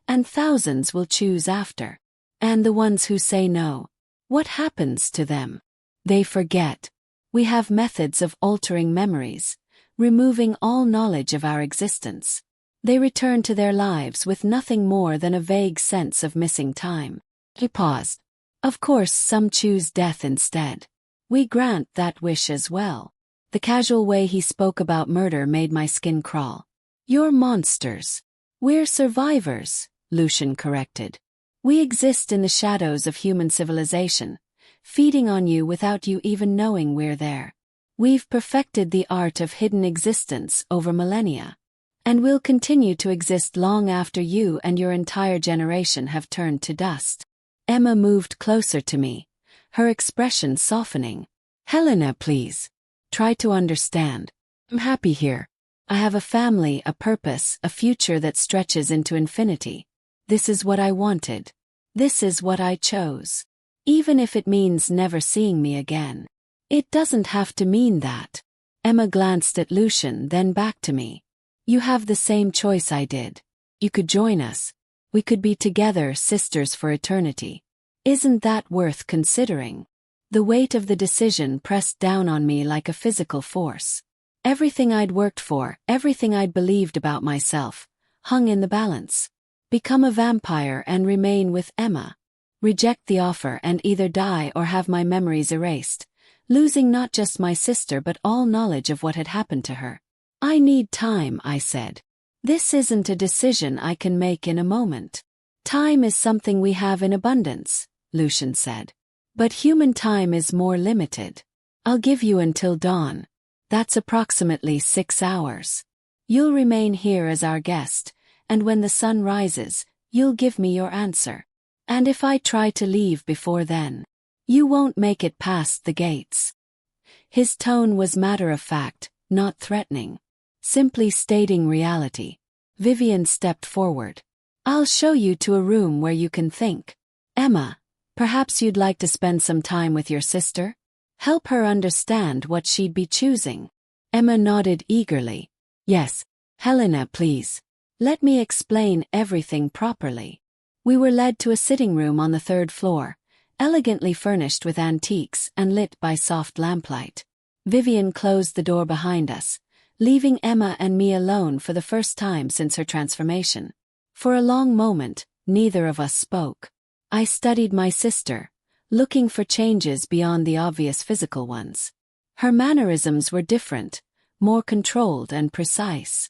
and thousands will choose after. And the ones who say no, what happens to them? They forget. We have methods of altering memories, removing all knowledge of our existence. They return to their lives with nothing more than a vague sense of missing time. He paused. Of course, some choose death instead. We grant that wish as well. The casual way he spoke about murder made my skin crawl. You're monsters. We're survivors, Lucian corrected. We exist in the shadows of human civilization, feeding on you without you even knowing we're there. We've perfected the art of hidden existence over millennia. And we'll continue to exist long after you and your entire generation have turned to dust. Emma moved closer to me, her expression softening. Helena, please. Try to understand. I'm happy here. I have a family, a purpose, a future that stretches into infinity. This is what I wanted. This is what I chose. Even if it means never seeing me again. It doesn't have to mean that. Emma glanced at Lucian, then back to me. You have the same choice I did. You could join us. We could be together, sisters for eternity. Isn't that worth considering? The weight of the decision pressed down on me like a physical force. Everything I'd worked for, everything I'd believed about myself, hung in the balance. Become a vampire and remain with Emma. Reject the offer and either die or have my memories erased, losing not just my sister but all knowledge of what had happened to her. I need time, I said. This isn't a decision I can make in a moment. Time is something we have in abundance, Lucian said. But human time is more limited. I'll give you until dawn. That's approximately 6 hours. You'll remain here as our guest, and when the sun rises, you'll give me your answer. And if I try to leave before then, you won't make it past the gates. His tone was matter-of-fact, not threatening. Simply stating reality. Vivian stepped forward. I'll show you to a room where you can think. Emma, perhaps you'd like to spend some time with your sister? Help her understand what she'd be choosing. Emma nodded eagerly. Yes, Helena, please. Let me explain everything properly. We were led to a sitting room on the 3rd floor, elegantly furnished with antiques and lit by soft lamplight. Vivian closed the door behind us, leaving Emma and me alone for the first time since her transformation. For a long moment, neither of us spoke. I studied my sister, looking for changes beyond the obvious physical ones. Her mannerisms were different, more controlled and precise.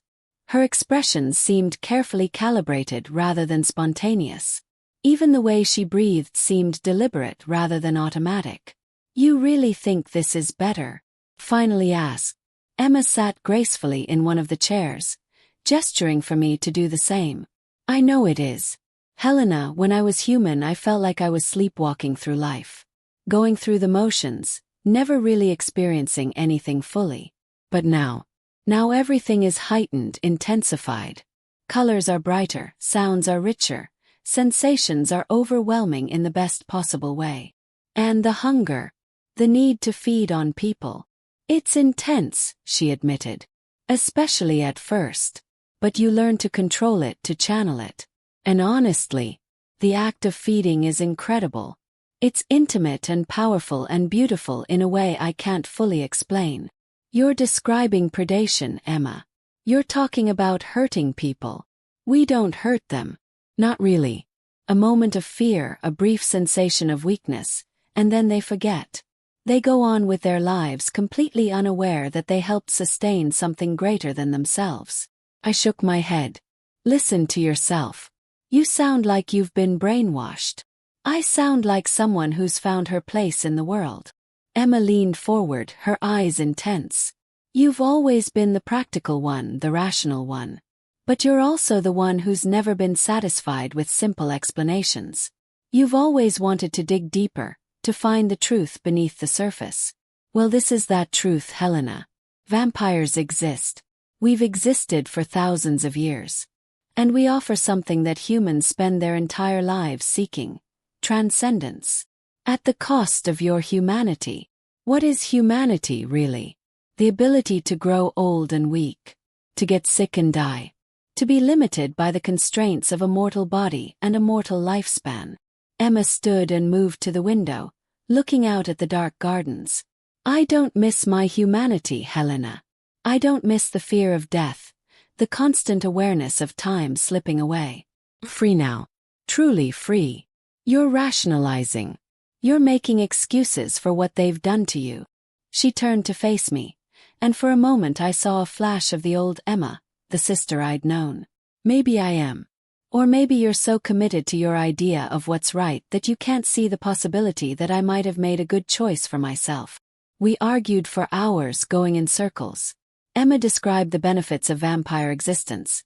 Her expressions seemed carefully calibrated rather than spontaneous. Even the way she breathed seemed deliberate rather than automatic. You really think this is better? Finally asked. Emma sat gracefully in one of the chairs, gesturing for me to do the same. I know it is. Helena, when I was human I felt like I was sleepwalking through life. Going through the motions, never really experiencing anything fully. But now everything is heightened, intensified. Colors are brighter, sounds are richer, sensations are overwhelming in the best possible way. And the hunger, the need to feed on people. It's intense, she admitted. Especially at first. But you learn to control it, to channel it. And honestly, the act of feeding is incredible. It's intimate and powerful and beautiful in a way I can't fully explain. You're describing predation, Emma. You're talking about hurting people. We don't hurt them. Not really. A moment of fear, a brief sensation of weakness, and then they forget. They go on with their lives completely unaware that they helped sustain something greater than themselves. I shook my head. Listen to yourself. You sound like you've been brainwashed. I sound like someone who's found her place in the world. Emma leaned forward, her eyes intense. You've always been the practical one, the rational one. But you're also the one who's never been satisfied with simple explanations. You've always wanted to dig deeper, to find the truth beneath the surface. Well, this is that truth, Helena. Vampires exist. We've existed for thousands of years. And we offer something that humans spend their entire lives seeking: transcendence. At the cost of your humanity. What is humanity, really? The ability to grow old and weak. To get sick and die. To be limited by the constraints of a mortal body and a mortal lifespan. Emma stood and moved to the window, looking out at the dark gardens. I don't miss my humanity, Helena. I don't miss the fear of death, the constant awareness of time slipping away. Free now. Truly free. You're rationalizing. You're making excuses for what they've done to you. She turned to face me, and for a moment I saw a flash of the old Emma, the sister I'd known. Maybe I am. Or maybe you're so committed to your idea of what's right that you can't see the possibility that I might have made a good choice for myself. We argued for hours, going in circles. Emma described the benefits of vampire existence.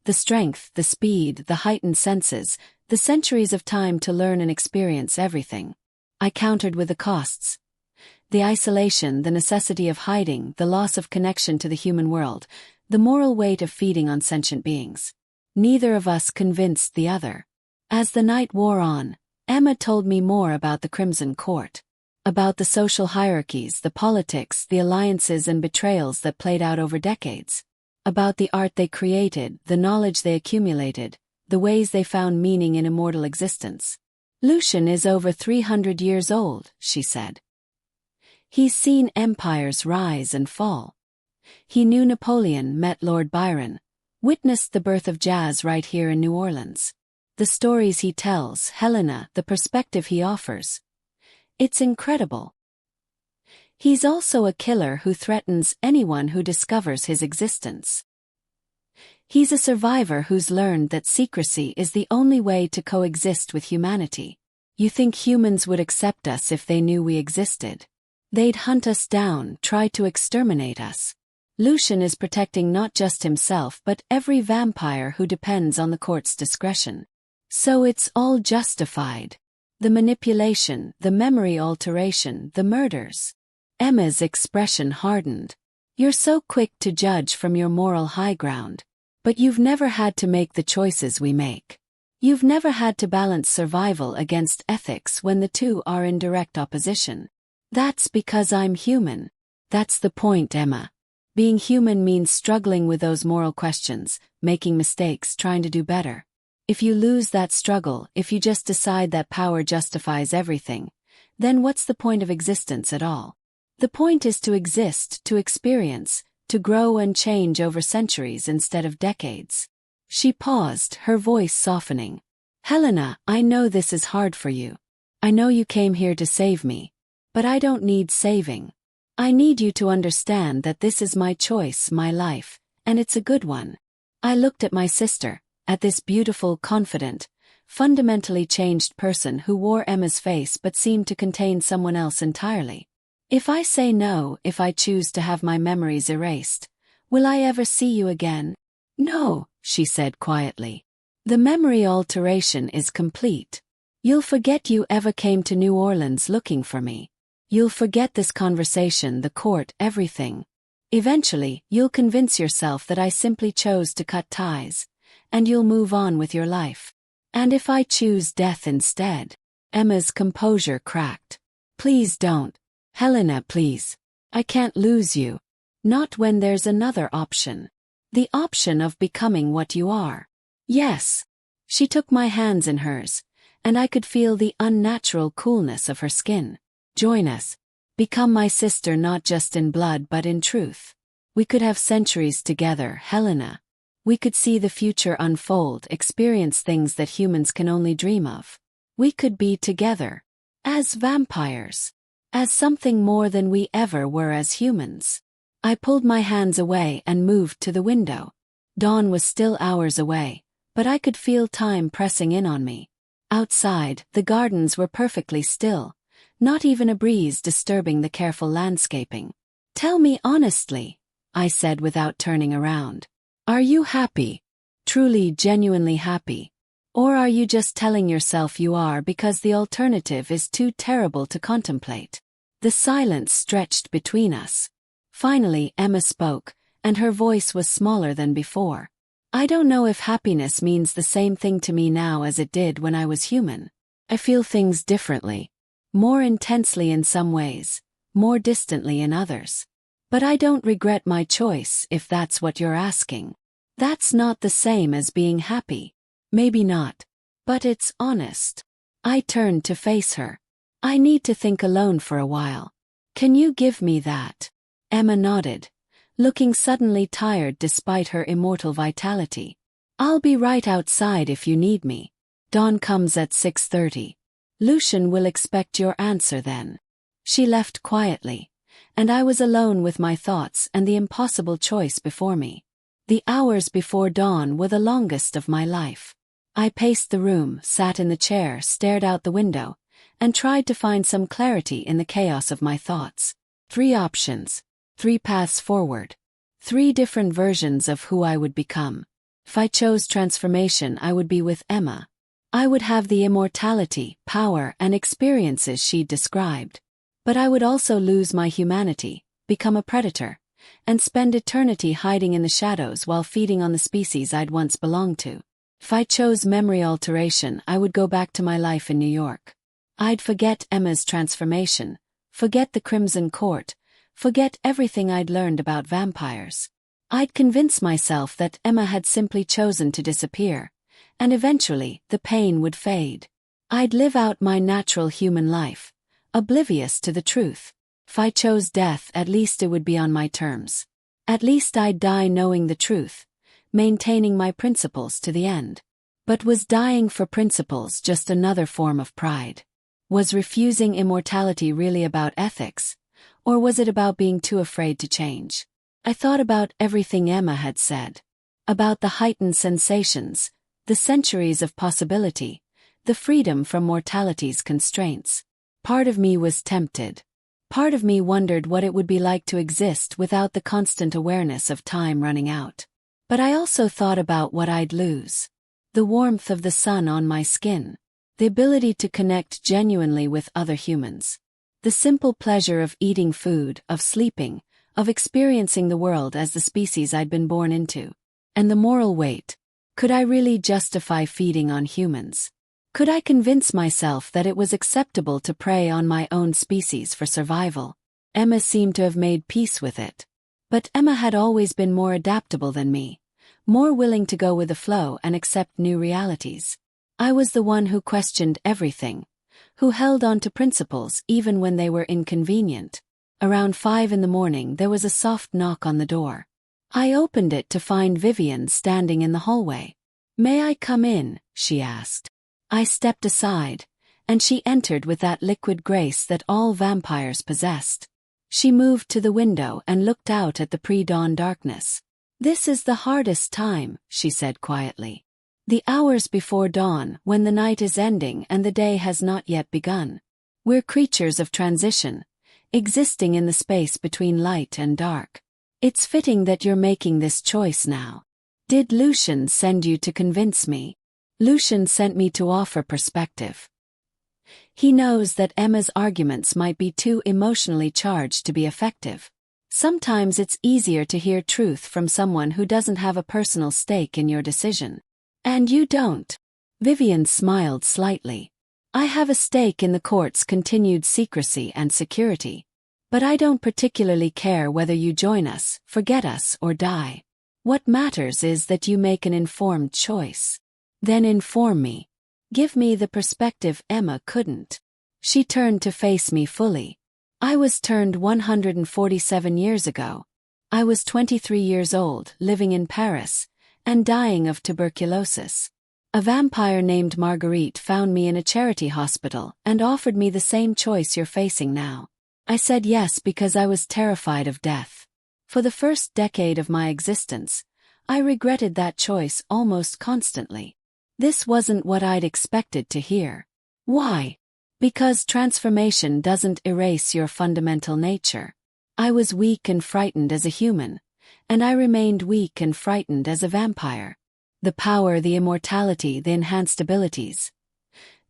The strength, the speed, the heightened senses, the centuries of time to learn and experience everything. I countered with the costs. The isolation, the necessity of hiding, the loss of connection to the human world, the moral weight of feeding on sentient beings. Neither of us convinced the other. As the night wore on, Emma told me more about the Crimson Court. About the social hierarchies, the politics, the alliances and betrayals that played out over decades. About the art they created, the knowledge they accumulated, the ways they found meaning in immortal existence. Lucian is over 300 years old, she said. He's seen empires rise and fall. He knew Napoleon, met Lord Byron, witnessed the birth of jazz right here in New Orleans. The stories he tells, Helena, the perspective he offers. It's incredible. He's also a killer who threatens anyone who discovers his existence. He's a survivor who's learned that secrecy is the only way to coexist with humanity. You think humans would accept us if they knew we existed? They'd hunt us down, try to exterminate us. Lucian is protecting not just himself but every vampire who depends on the court's discretion. So it's all justified. The manipulation, the memory alteration, the murders. Emma's expression hardened. You're so quick to judge from your moral high ground. But you've never had to make the choices we make. You've never had to balance survival against ethics when the two are in direct opposition. That's because I'm human. That's the point, Emma. Being human means struggling with those moral questions, making mistakes, trying to do better. If you lose that struggle, if you just decide that power justifies everything, then what's the point of existence at all? The point is to exist, to experience, to grow and change over centuries instead of decades. She paused, her voice softening. Helena, I know this is hard for you. I know you came here to save me. But I don't need saving. I need you to understand that this is my choice, my life, and it's a good one. I looked at my sister, at this beautiful, confident, fundamentally changed person who wore Emma's face but seemed to contain someone else entirely. If I say no, if I choose to have my memories erased, will I ever see you again? No, she said quietly. The memory alteration is complete. You'll forget you ever came to New Orleans looking for me. You'll forget this conversation, the court, everything. Eventually, you'll convince yourself that I simply chose to cut ties, and you'll move on with your life. And if I choose death instead? Emma's composure cracked. Please don't. Helena, please. I can't lose you. Not when there's another option. The option of becoming what you are. Yes. She took my hands in hers, and I could feel the unnatural coolness of her skin. Join us. Become my sister not just in blood but in truth. We could have centuries together, Helena. We could see the future unfold, experience things that humans can only dream of. We could be together. As vampires. As something more than we ever were as humans. I pulled my hands away and moved to the window. Dawn was still hours away, but I could feel time pressing in on me. Outside, the gardens were perfectly still. not even a breeze disturbing the careful landscaping. "Tell me honestly," I said without turning around. "Are you happy? Truly, genuinely happy? Or are you just telling yourself you are because the alternative is too terrible to contemplate?" The silence stretched between us. Finally, Emma spoke, and her voice was smaller than before. "I don't know if happiness means the same thing to me now as it did when I was human. I feel things differently. More intensely in some ways, more distantly in others. But I don't regret my choice, if that's what you're asking. That's not the same as being happy. Maybe not. But it's honest." I turned to face her. "I need to think alone for a while. Can you give me that?" Emma nodded, looking suddenly tired despite her immortal vitality. "I'll be right outside if you need me. Dawn comes at 6:30. Lucian will expect your answer then." She left quietly, and I was alone with my thoughts and the impossible choice before me. The hours before dawn were the longest of my life. I paced the room, sat in the chair, stared out the window, and tried to find some clarity in the chaos of my thoughts. 3 options, 3 paths forward, 3 different versions of who I would become. If I chose transformation, I would be with Emma. I would have the immortality, power, and experiences she'd described. But I would also lose my humanity, become a predator, and spend eternity hiding in the shadows while feeding on the species I'd once belonged to. If I chose memory alteration, I would go back to my life in New York. I'd forget Emma's transformation, forget the Crimson Court, forget everything I'd learned about vampires. I'd convince myself that Emma had simply chosen to disappear, and eventually the pain would fade. I'd live out my natural human life, oblivious to the truth. If I chose death, at least it would be on my terms. At least I'd die knowing the truth, maintaining my principles to the end. But was dying for principles just another form of pride? Was refusing immortality really about ethics, or was it about being too afraid to change? I thought about everything Emma had said, about the heightened sensations, the centuries of possibility, the freedom from mortality's constraints. Part of me was tempted. Part of me wondered what it would be like to exist without the constant awareness of time running out. But I also thought about what I'd lose. The warmth of the sun on my skin. The ability to connect genuinely with other humans. The simple pleasure of eating food, of sleeping, of experiencing the world as the species I'd been born into. And the moral weight. Could I really justify feeding on humans? Could I convince myself that it was acceptable to prey on my own species for survival? Emma seemed to have made peace with it. But Emma had always been more adaptable than me, more willing to go with the flow and accept new realities. I was the one who questioned everything, who held on to principles even when they were inconvenient. Around 5 in the morning there was a soft knock on the door. I opened it to find Vivian standing in the hallway. "May I come in?" she asked. I stepped aside, and she entered with that liquid grace that all vampires possessed. She moved to the window and looked out at the pre-dawn darkness. "This is the hardest time," she said quietly. "The hours before dawn, when the night is ending and the day has not yet begun. We're creatures of transition, existing in the space between light and dark. It's fitting that you're making this choice now. Did Lucian send you to convince me?" "Lucian sent me to offer perspective. He knows that Emma's arguments might be too emotionally charged to be effective. Sometimes it's easier to hear truth from someone who doesn't have a personal stake in your decision. And you don't." Vivian smiled slightly. "I have a stake in the court's continued secrecy and security. But I don't particularly care whether you join us, forget us, or die. What matters is that you make an informed choice. Then inform me. Give me the perspective Emma couldn't." She turned to face me fully. I was turned 147 years ago. I was 23 years old, living in Paris, and dying of tuberculosis. A vampire named Marguerite found me in a charity hospital and offered me the same choice you're facing now. I said yes because I was terrified of death. For the first decade of my existence, I regretted that choice almost constantly. This wasn't what I'd expected to hear. "Why?" Because transformation doesn't erase your fundamental nature. I was weak and frightened as a human, and I remained weak and frightened as a vampire. The power, the immortality, the enhanced abilities.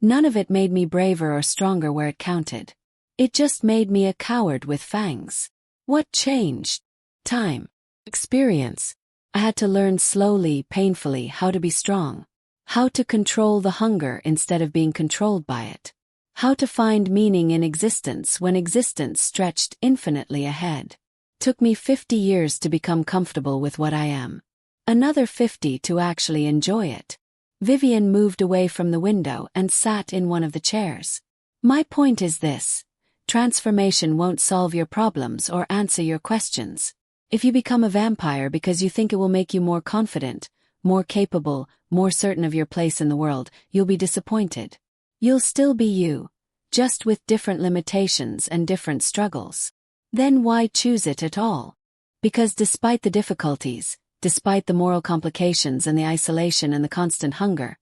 None of it made me braver or stronger where it counted. It just made me a coward with fangs. What changed? Time. Experience. I had to learn slowly, painfully, how to be strong. How to control the hunger instead of being controlled by it. How to find meaning in existence when existence stretched infinitely ahead. Took me 50 years to become comfortable with what I am. Another 50 to actually enjoy it. Vivian moved away from the window and sat in one of the chairs. My point is this. Transformation won't solve your problems or answer your questions. If you become a vampire because you think it will make you more confident, more capable, more certain of your place in the world, you'll be disappointed. You'll still be you, just with different limitations and different struggles. Then why choose it at all? Because despite the difficulties, despite the moral complications and the isolation and the constant hunger,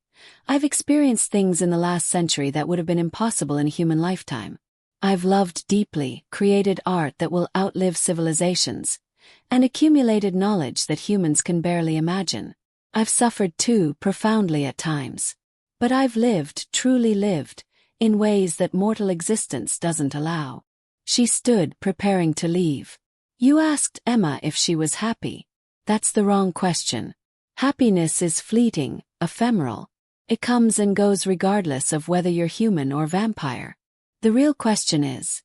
I've experienced things in the last century that would have been impossible in a human lifetime. I've loved deeply, created art that will outlive civilizations, and accumulated knowledge that humans can barely imagine. I've suffered too, profoundly at times. But I've lived, truly lived, in ways that mortal existence doesn't allow. She stood, preparing to leave. You asked Emma if she was happy. That's the wrong question. Happiness is fleeting, ephemeral. It comes and goes regardless of whether you're human or vampire. The real question is,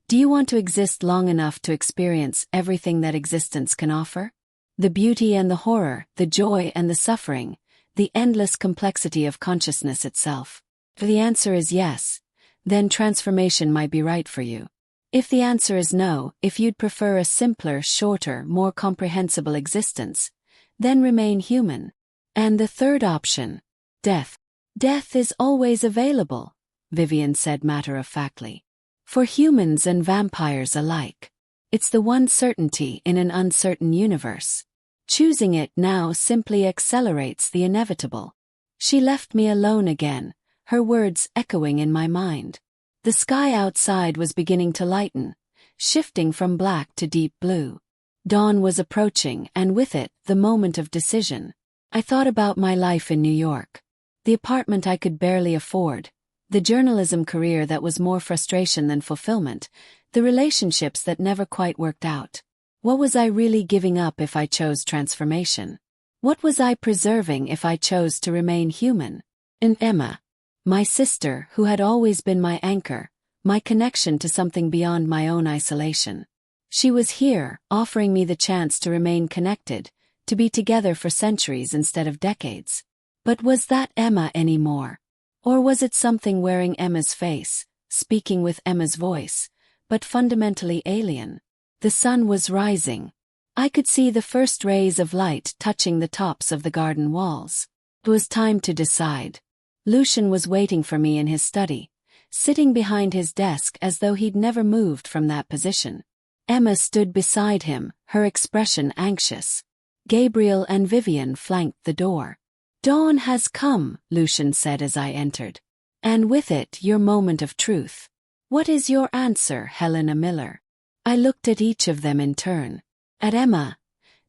do you want to exist long enough to experience everything that existence can offer? The beauty and the horror, the joy and the suffering, the endless complexity of consciousness itself. If the answer is yes, then transformation might be right for you. If the answer is no, if you'd prefer a simpler, shorter, more comprehensible existence, then remain human. And the third option, death. Death is always available, Vivian said matter-of-factly. For humans and vampires alike. It's the one certainty in an uncertain universe. Choosing it now simply accelerates the inevitable. She left me alone again, her words echoing in my mind. The sky outside was beginning to lighten, shifting from black to deep blue. Dawn was approaching, and with it, the moment of decision. I thought about my life in New York. The apartment I could barely afford. The journalism career that was more frustration than fulfillment. The relationships that never quite worked out. What was I really giving up if I chose transformation? What was I preserving if I chose to remain human? And Emma, my sister who had always been my anchor, my connection to something beyond my own isolation. She was here, offering me the chance to remain connected, to be together for centuries instead of decades. But was that Emma anymore? Or was it something wearing Emma's face, speaking with Emma's voice, but fundamentally alien? The sun was rising. I could see the first rays of light touching the tops of the garden walls. It was time to decide. Lucian was waiting for me in his study, sitting behind his desk as though he'd never moved from that position. Emma stood beside him, her expression anxious. Gabriel and Vivian flanked the door. "Dawn has come," Lucian said as I entered. "And with it your moment of truth. What is your answer, Helena Miller?" I looked at each of them in turn. At Emma,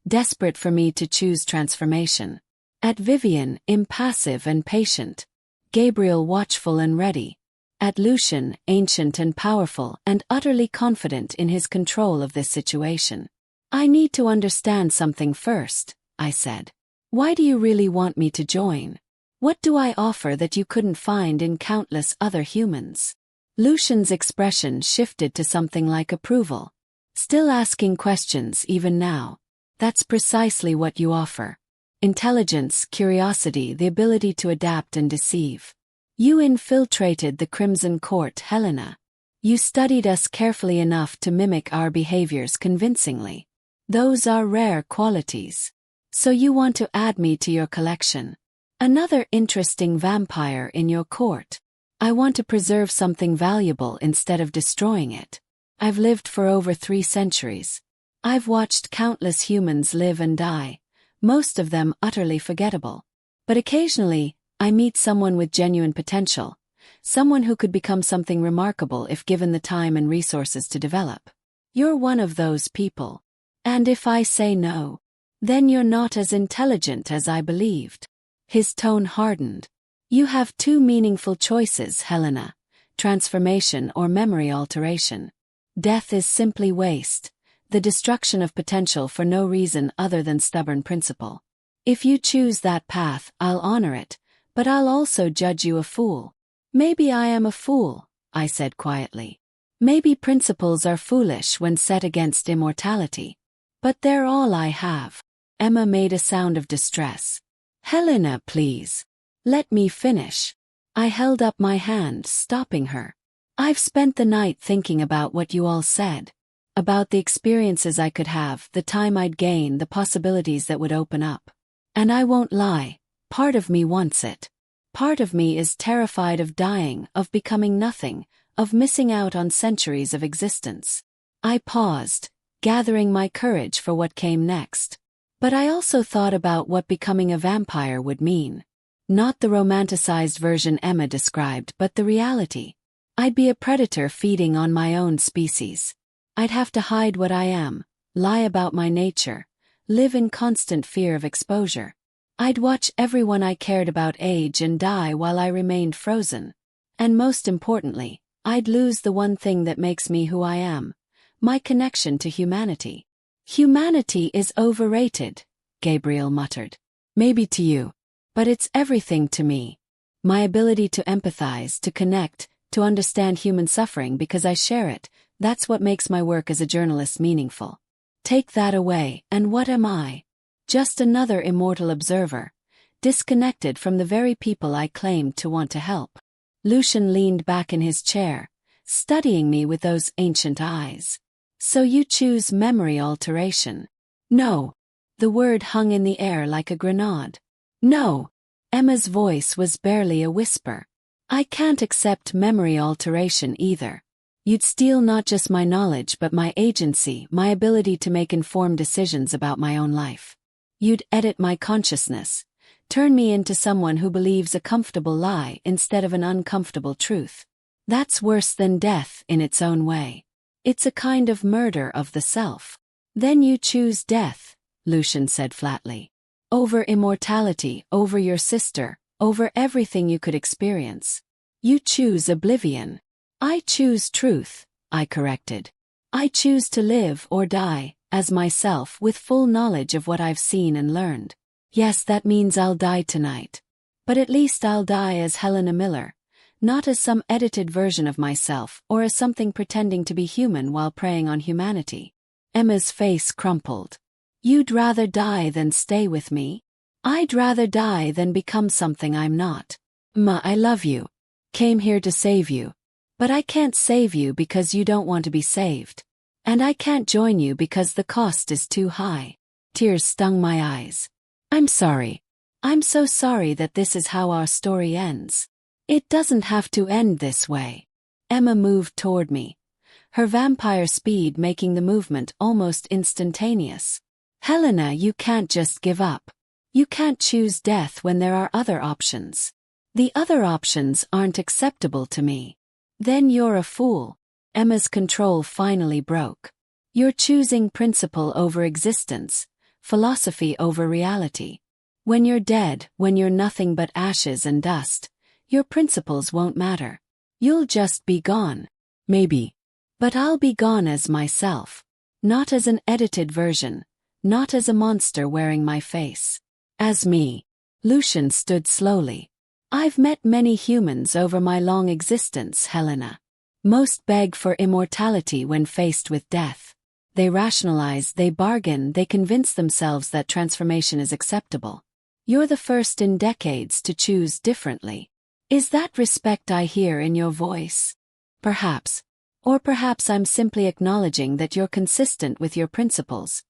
desperate for me to choose transformation. At Vivian, impassive and patient. Gabriel, watchful and ready. At Lucian, ancient and powerful and utterly confident in his control of this situation. "I need to understand something first," I said. "Why do you really want me to join? What do I offer that you couldn't find in countless other humans?" Lucian's expression shifted to something like approval. "Still asking questions even now. That's precisely what you offer. Intelligence, curiosity, the ability to adapt and deceive. You infiltrated the Crimson Court, Helena. You studied us carefully enough to mimic our behaviors convincingly. Those are rare qualities. So you want to add me to your collection. Another interesting vampire in your court. I want to preserve something valuable instead of destroying it. I've lived for over 3 centuries. I've watched countless humans live and die, most of them utterly forgettable. But occasionally, I meet someone with genuine potential, someone who could become something remarkable if given the time and resources to develop. You're one of those people. And if I say no, then you're not as intelligent as I believed. His tone hardened. You have two meaningful choices, Helena: transformation or memory alteration. Death is simply waste, the destruction of potential for no reason other than stubborn principle. If you choose that path, I'll honor it, but I'll also judge you a fool. Maybe I am a fool, I said quietly. Maybe principles are foolish when set against immortality. But they're all I have. Emma made a sound of distress. Helena, please. Let me finish. I held up my hand, stopping her. I've spent the night thinking about what you all said. About the experiences I could have, the time I'd gain, the possibilities that would open up. And I won't lie, part of me wants it. Part of me is terrified of dying, of becoming nothing, of missing out on centuries of existence. I paused, gathering my courage for what came next. But I also thought about what becoming a vampire would mean. Not the romanticized version Emma described, but the reality. I'd be a predator feeding on my own species. I'd have to hide what I am, lie about my nature, live in constant fear of exposure. I'd watch everyone I cared about age and die while I remained frozen. And most importantly, I'd lose the one thing that makes me who I am: my connection to humanity. Humanity is overrated, Gabriel muttered. Maybe to you. But it's everything to me. My ability to empathize, to connect, to understand human suffering because I share it, that's what makes my work as a journalist meaningful. Take that away, and what am I? Just another immortal observer, disconnected from the very people I claimed to want to help. Lucian leaned back in his chair, studying me with those ancient eyes. So you choose memory alteration? No. The word hung in the air like a grenade. No. Emma's voice was barely a whisper. I can't accept memory alteration either. You'd steal not just my knowledge but my agency, my ability to make informed decisions about my own life. You'd edit my consciousness, turn me into someone who believes a comfortable lie instead of an uncomfortable truth. That's worse than death in its own way. It's a kind of murder of the self. Then you choose death, Lucian said flatly. Over immortality, over your sister, over everything you could experience. You choose oblivion. I choose truth, I corrected. I choose to live or die, as myself, with full knowledge of what I've seen and learned. Yes, that means I'll die tonight. But at least I'll die as Helena Miller, not as some edited version of myself or as something pretending to be human while preying on humanity. Emma's face crumpled. You'd rather die than stay with me? I'd rather die than become something I'm not. Ma, I love you. Came here to save you. But I can't save you because you don't want to be saved. And I can't join you because the cost is too high. Tears stung my eyes. I'm sorry. I'm so sorry that this is how our story ends. It doesn't have to end this way. Emma moved toward me, her vampire speed making the movement almost instantaneous. Helena, you can't just give up. You can't choose death when there are other options. The other options aren't acceptable to me. Then you're a fool. Emma's control finally broke. You're choosing principle over existence, philosophy over reality. When you're dead, when you're nothing but ashes and dust, your principles won't matter. You'll just be gone. Maybe. But I'll be gone as myself. Not as an edited version. Not as a monster wearing my face. As me. Lucian stood slowly. I've met many humans over my long existence, Helena. Most beg for immortality when faced with death. They rationalize, they bargain, they convince themselves that transformation is acceptable. You're the first in decades to choose differently. Is that respect I hear in your voice? Perhaps. Or perhaps I'm simply acknowledging that you're consistent with your principles,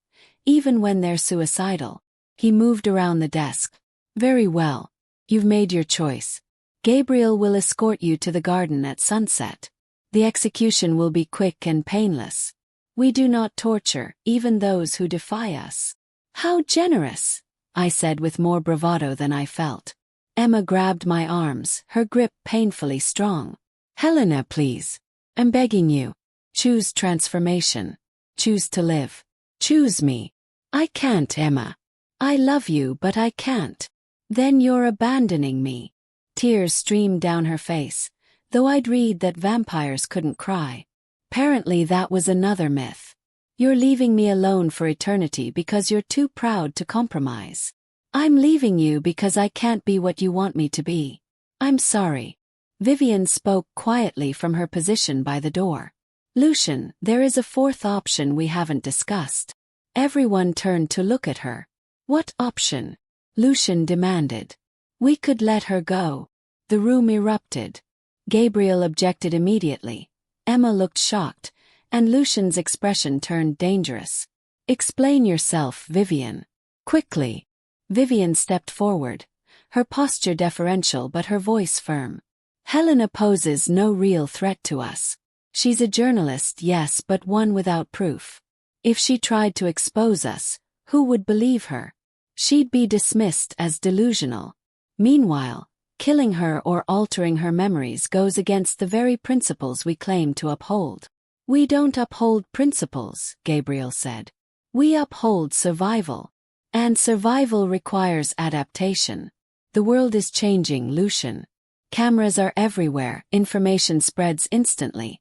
even when they're suicidal. He moved around the desk. Very well. You've made your choice. Gabriel will escort you to the garden at sunset. The execution will be quick and painless. We do not torture, even those who defy us. How generous, I said with more bravado than I felt. Emma grabbed my arms, her grip painfully strong. Helena, please. I'm begging you. Choose transformation. Choose to live. Choose me. I can't, Emma. I love you, but I can't. Then you're abandoning me. Tears streamed down her face, though I'd read that vampires couldn't cry. Apparently that was another myth. You're leaving me alone for eternity because you're too proud to compromise. I'm leaving you because I can't be what you want me to be. I'm sorry. Vivian spoke quietly from her position by the door. Lucian, there is a fourth option we haven't discussed. Everyone turned to look at her. What option? Lucian demanded. We could let her go. The room erupted. Gabriel objected immediately. Emma looked shocked, and Lucian's expression turned dangerous. Explain yourself, Vivian. Quickly. Vivian stepped forward, her posture deferential but her voice firm. Helena poses no real threat to us. She's a journalist, yes, but one without proof. If she tried to expose us, who would believe her? She'd be dismissed as delusional. Meanwhile, killing her or altering her memories goes against the very principles we claim to uphold. We don't uphold principles, Gabriel said. We uphold survival. And survival requires adaptation. The world is changing, Lucian. Cameras are everywhere, information spreads instantly,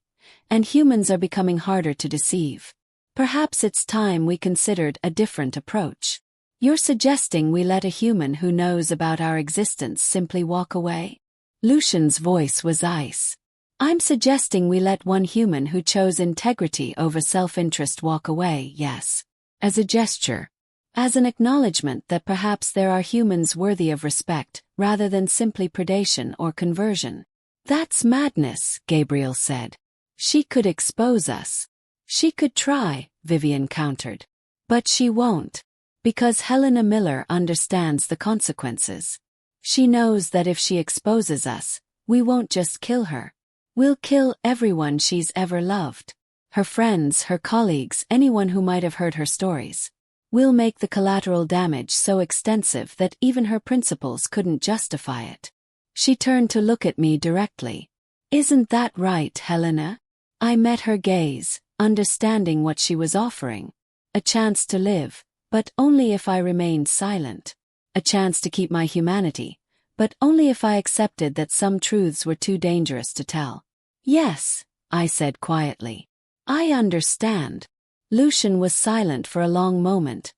and humans are becoming harder to deceive. Perhaps it's time we considered a different approach. You're suggesting we let a human who knows about our existence simply walk away? Lucian's voice was ice. I'm suggesting we let one human who chose integrity over self-interest walk away, yes. As a gesture. As an acknowledgement that perhaps there are humans worthy of respect, rather than simply predation or conversion. That's madness, Gabriel said. She could expose us. She could try, Vivian countered. But she won't. Because Helena Miller understands the consequences. She knows that if she exposes us, we won't just kill her. We'll kill everyone she's ever loved. Her friends, her colleagues, anyone who might have heard her stories. We'll make the collateral damage so extensive that even her principles couldn't justify it. She turned to look at me directly. Isn't that right, Helena? I met her gaze, understanding what she was offering. A chance to live, but only if I remained silent. A chance to keep my humanity, but only if I accepted that some truths were too dangerous to tell. Yes, I said quietly. I understand. Lucian was silent for a long moment,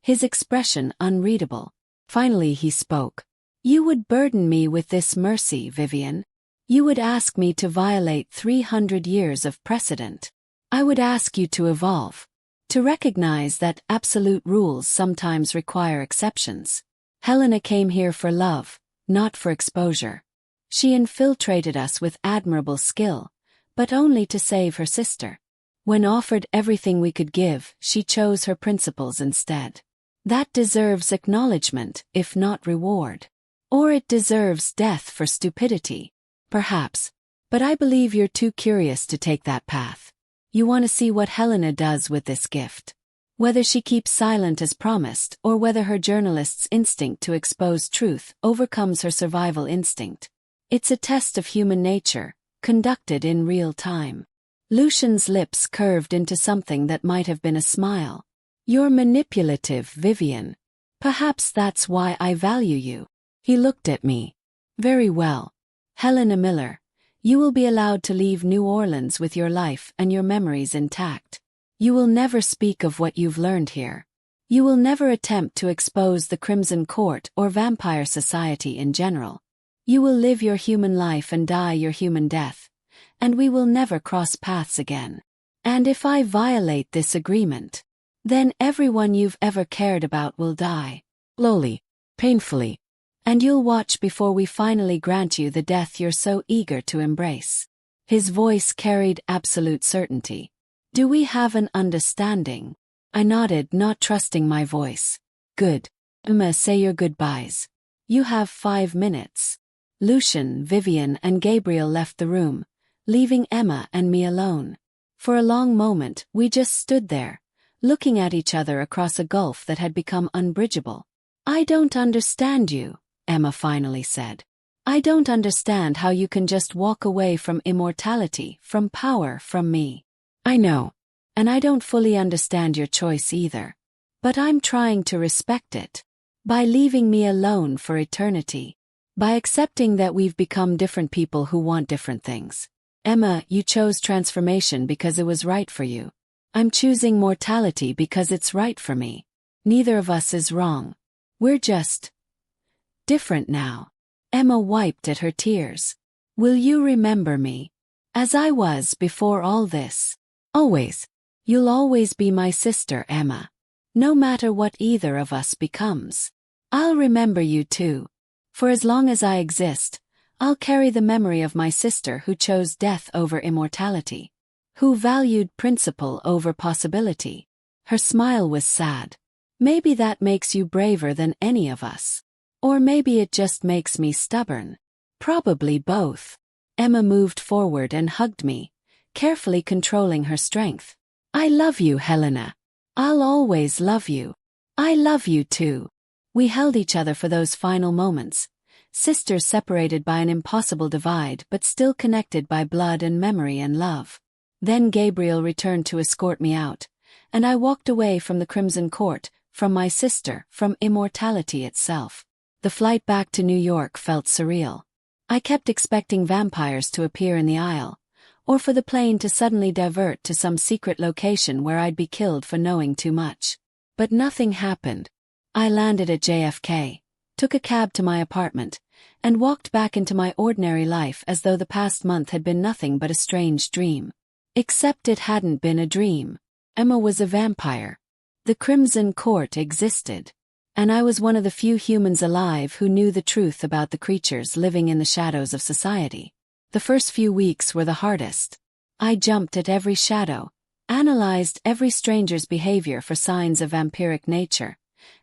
his expression unreadable. Finally he spoke. You would burden me with this mercy, Vivian. You would ask me to violate 300 years of precedent. I would ask you to evolve, to recognize that absolute rules sometimes require exceptions. Helena came here for love, not for exposure. She infiltrated us with admirable skill, but only to save her sister. When offered everything we could give, she chose her principles instead. That deserves acknowledgement, if not reward. Or it deserves death for stupidity. Perhaps. But I believe you're too curious to take that path. You want to see what Helena does with this gift. Whether she keeps silent as promised, or whether her journalist's instinct to expose truth overcomes her survival instinct. It's a test of human nature, conducted in real time. Lucian's lips curved into something that might have been a smile. You're manipulative, Vivian. Perhaps that's why I value you. He looked at me. Very well. Helena Miller, you will be allowed to leave New Orleans with your life and your memories intact. You will never speak of what you've learned here. You will never attempt to expose the Crimson Court or vampire society in general. You will live your human life and die your human death. And we will never cross paths again. And if I violate this agreement, then everyone you've ever cared about will die. Slowly, painfully. And you'll watch before we finally grant you the death you're so eager to embrace. His voice carried absolute certainty. Do we have an understanding? I nodded, not trusting my voice. Good. Emma, say your goodbyes. You have 5 minutes. Lucian, Vivian, and Gabriel left the room, leaving Emma and me alone. For a long moment, we just stood there, looking at each other across a gulf that had become unbridgeable. I don't understand you, Emma finally said. I don't understand how you can just walk away from immortality, from power, from me. I know. And I don't fully understand your choice either. But I'm trying to respect it. By leaving me alone for eternity. By accepting that we've become different people who want different things. Emma, you chose transformation because it was right for you. I'm choosing mortality because it's right for me. Neither of us is wrong. We're just different now. Emma wiped at her tears. Will you remember me? As I was before all this. Always. You'll always be my sister, Emma. No matter what either of us becomes. I'll remember you too. For as long as I exist, I'll carry the memory of my sister who chose death over immortality. Who valued principle over possibility. Her smile was sad. Maybe that makes you braver than any of us. Or maybe it just makes me stubborn. Probably both. Emma moved forward and hugged me, carefully controlling her strength. I love you, Helena. I'll always love you. I love you too. We held each other for those final moments, sisters separated by an impossible divide but still connected by blood and memory and love. Then Gabriel returned to escort me out, and I walked away from the Crimson Court, from my sister, from immortality itself. The flight back to New York felt surreal. I kept expecting vampires to appear in the aisle, or for the plane to suddenly divert to some secret location where I'd be killed for knowing too much. But nothing happened. I landed at JFK, took a cab to my apartment, and walked back into my ordinary life as though the past month had been nothing but a strange dream. Except it hadn't been a dream. Emma was a vampire. The Crimson Court existed. And I was one of the few humans alive who knew the truth about the creatures living in the shadows of society. The first few weeks were the hardest. I jumped at every shadow, analyzed every stranger's behavior for signs of vampiric nature,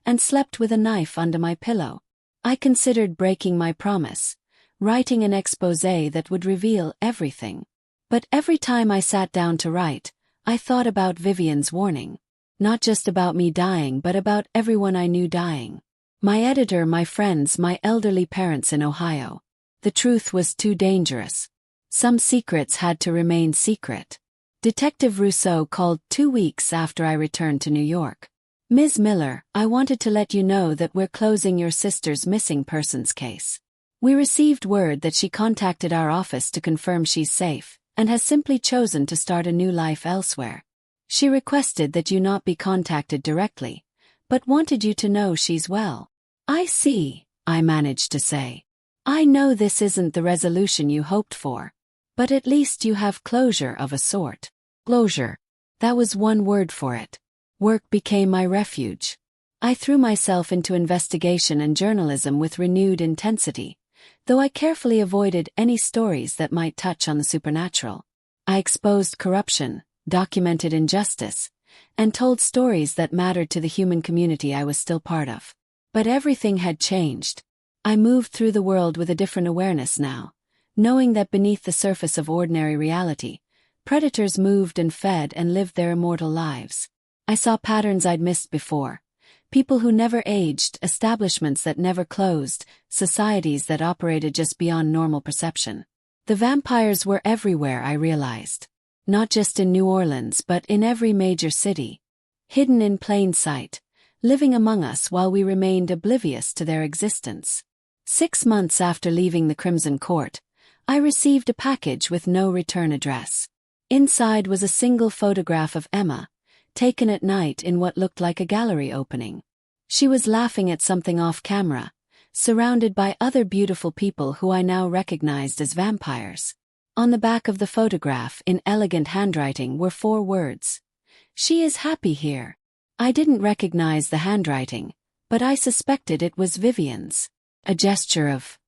and slept with a knife under my pillow. I considered breaking my promise, writing an exposé that would reveal everything. But every time I sat down to write, I thought about Vivian's warning. Not just about me dying but about everyone I knew dying. My editor, my friends, my elderly parents in Ohio. The truth was too dangerous. Some secrets had to remain secret. Detective Rousseau called 2 weeks after I returned to New York. Ms. Miller, I wanted to let you know that we're closing your sister's missing persons case. We received word that she contacted our office to confirm she's safe, and has simply chosen to start a new life elsewhere. She requested that you not be contacted directly, but wanted you to know she's well. I see, I managed to say. I know this isn't the resolution you hoped for, but at least you have closure of a sort. Closure. That was one word for it. Work became my refuge. I threw myself into investigation and journalism with renewed intensity, though I carefully avoided any stories that might touch on the supernatural. I exposed corruption, documented injustice, and told stories that mattered to the human community I was still part of. But everything had changed. I moved through the world with a different awareness now, knowing that beneath the surface of ordinary reality, predators moved and fed and lived their immortal lives. I saw patterns I'd missed before. People who never aged, establishments that never closed, societies that operated just beyond normal perception. The vampires were everywhere, I realized. Not just in New Orleans but in every major city. Hidden in plain sight, living among us while we remained oblivious to their existence. 6 months after leaving the Crimson Court, I received a package with no return address. Inside was a single photograph of Emma, taken at night in what looked like a gallery opening. She was laughing at something off camera, surrounded by other beautiful people who I now recognized as vampires. On the back of the photograph, in elegant handwriting, were 4 words. She is happy here. I didn't recognize the handwriting, but I suspected it was Vivian's. A gesture of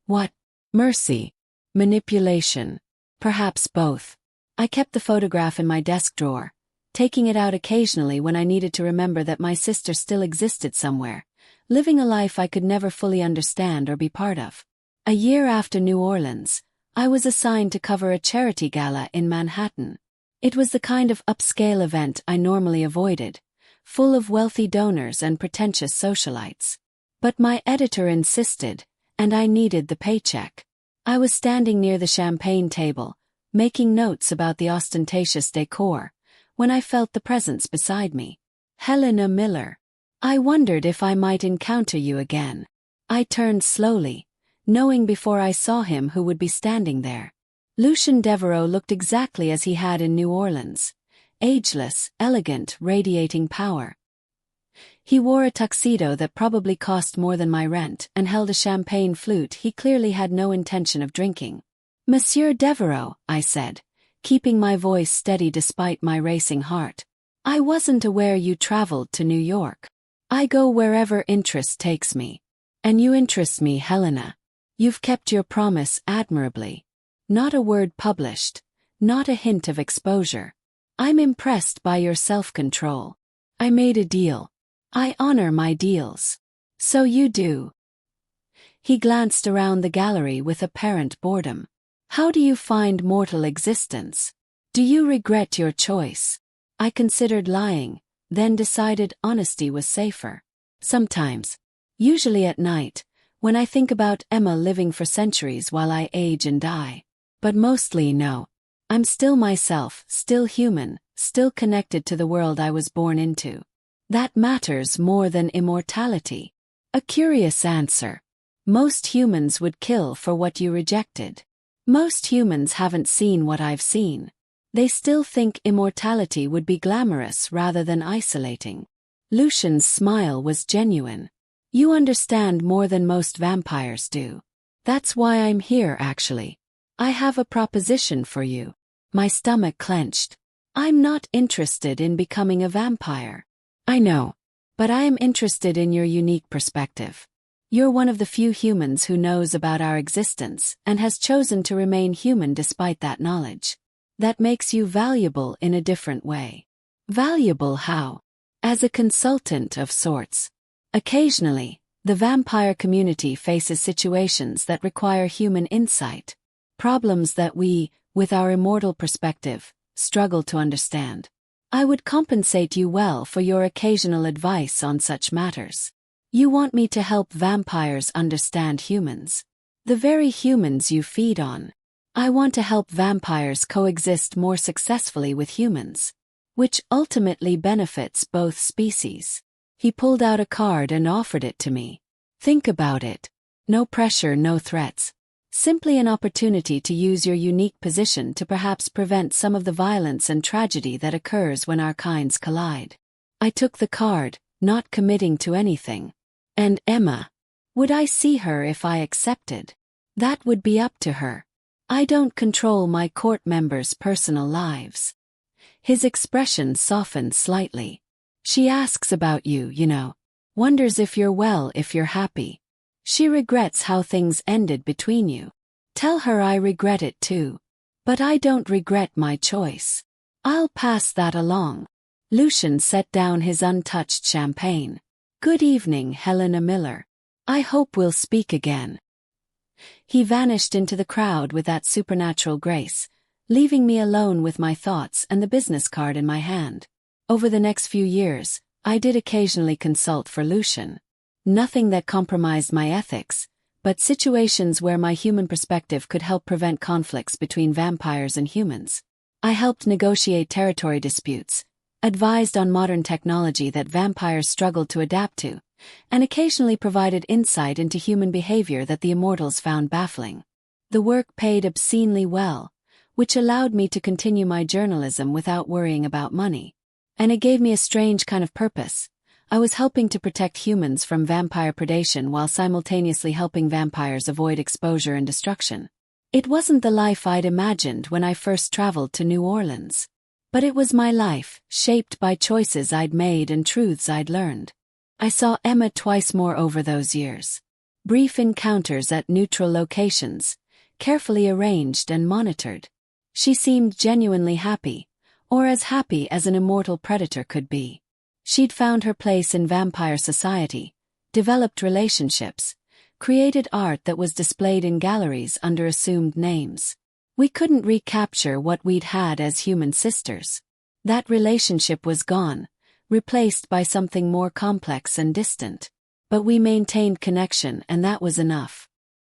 what? Mercy? Manipulation? Perhaps both. I kept the photograph in my desk drawer, taking it out occasionally when I needed to remember that my sister still existed somewhere, living a life I could never fully understand or be part of. A year after New Orleans, I was assigned to cover a charity gala in Manhattan. It was the kind of upscale event I normally avoided, full of wealthy donors and pretentious socialites. But my editor insisted, and I needed the paycheck. I was standing near the champagne table, making notes about the ostentatious decor, when I felt the presence beside me. Helena Miller. I wondered if I might encounter you again. I turned slowly, knowing before I saw him who would be standing there. Lucian Devereaux looked exactly as he had in New Orleans. Ageless, elegant, radiating power. He wore a tuxedo that probably cost more than my rent and held a champagne flute he clearly had no intention of drinking. "Monsieur Devereaux," I said, keeping my voice steady despite my racing heart. "I wasn't aware you traveled to New York. I go wherever interest takes me. And you interest me, Helena. You've kept your promise admirably. Not a word published, not a hint of exposure. I'm impressed by your self-control. I made a deal. I honor my deals. So you do." He glanced around the gallery with apparent boredom. "How do you find mortal existence? Do you regret your choice?" I considered lying, then decided honesty was safer. Sometimes. Usually at night, when I think about Emma living for centuries while I age and die. But mostly no. I'm still myself, still human, still connected to the world I was born into. That matters more than immortality. A curious answer. Most humans would kill for what you rejected. Most humans haven't seen what I've seen. They still think immortality would be glamorous rather than isolating. Lucian's smile was genuine. "You understand more than most vampires do. That's why I'm here, actually. I have a proposition for you." My stomach clenched. "I'm not interested in becoming a vampire." "I know. But I am interested in your unique perspective. You're one of the few humans who knows about our existence and has chosen to remain human despite that knowledge. That makes you valuable in a different way." "Valuable how?" "As a consultant of sorts. Occasionally, the vampire community faces situations that require human insight. Problems that we, with our immortal perspective, struggle to understand. I would compensate you well for your occasional advice on such matters. You want me to help vampires understand humans. The very humans you feed on. I want to help vampires coexist more successfully with humans, which ultimately benefits both species." He pulled out a card and offered it to me. "Think about it. No pressure, no threats. Simply an opportunity to use your unique position to perhaps prevent some of the violence and tragedy that occurs when our kinds collide." I took the card, not committing to anything. "And Emma? Would I see her if I accepted?" "That would be up to her. I don't control my court members' personal lives." His expression softened slightly. "She asks about you, you know. Wonders if you're well, if you're happy. She regrets how things ended between you. Tell her I regret it too. But I don't regret my choice. I'll pass that along." Lucian set down his untouched champagne. "Good evening, Helena Miller. I hope we'll speak again." He vanished into the crowd with that supernatural grace, leaving me alone with my thoughts and the business card in my hand. Over the next few years, I did occasionally consult for Lucian. Nothing that compromised my ethics, but situations where my human perspective could help prevent conflicts between vampires and humans. I helped negotiate territory disputes, advised on modern technology that vampires struggled to adapt to, and occasionally provided insight into human behavior that the immortals found baffling. The work paid obscenely well, which allowed me to continue my journalism without worrying about money. And it gave me a strange kind of purpose. I was helping to protect humans from vampire predation while simultaneously helping vampires avoid exposure and destruction. It wasn't the life I'd imagined when I first traveled to New Orleans. But it was my life, shaped by choices I'd made and truths I'd learned. I saw Emma twice more over those years. Brief encounters at neutral locations, carefully arranged and monitored. She seemed genuinely happy, or as happy as an immortal predator could be. She'd found her place in vampire society, developed relationships, created art that was displayed in galleries under assumed names. We couldn't recapture what we'd had as human sisters. That relationship was gone, replaced by something more complex and distant. But we maintained connection, and that was enough.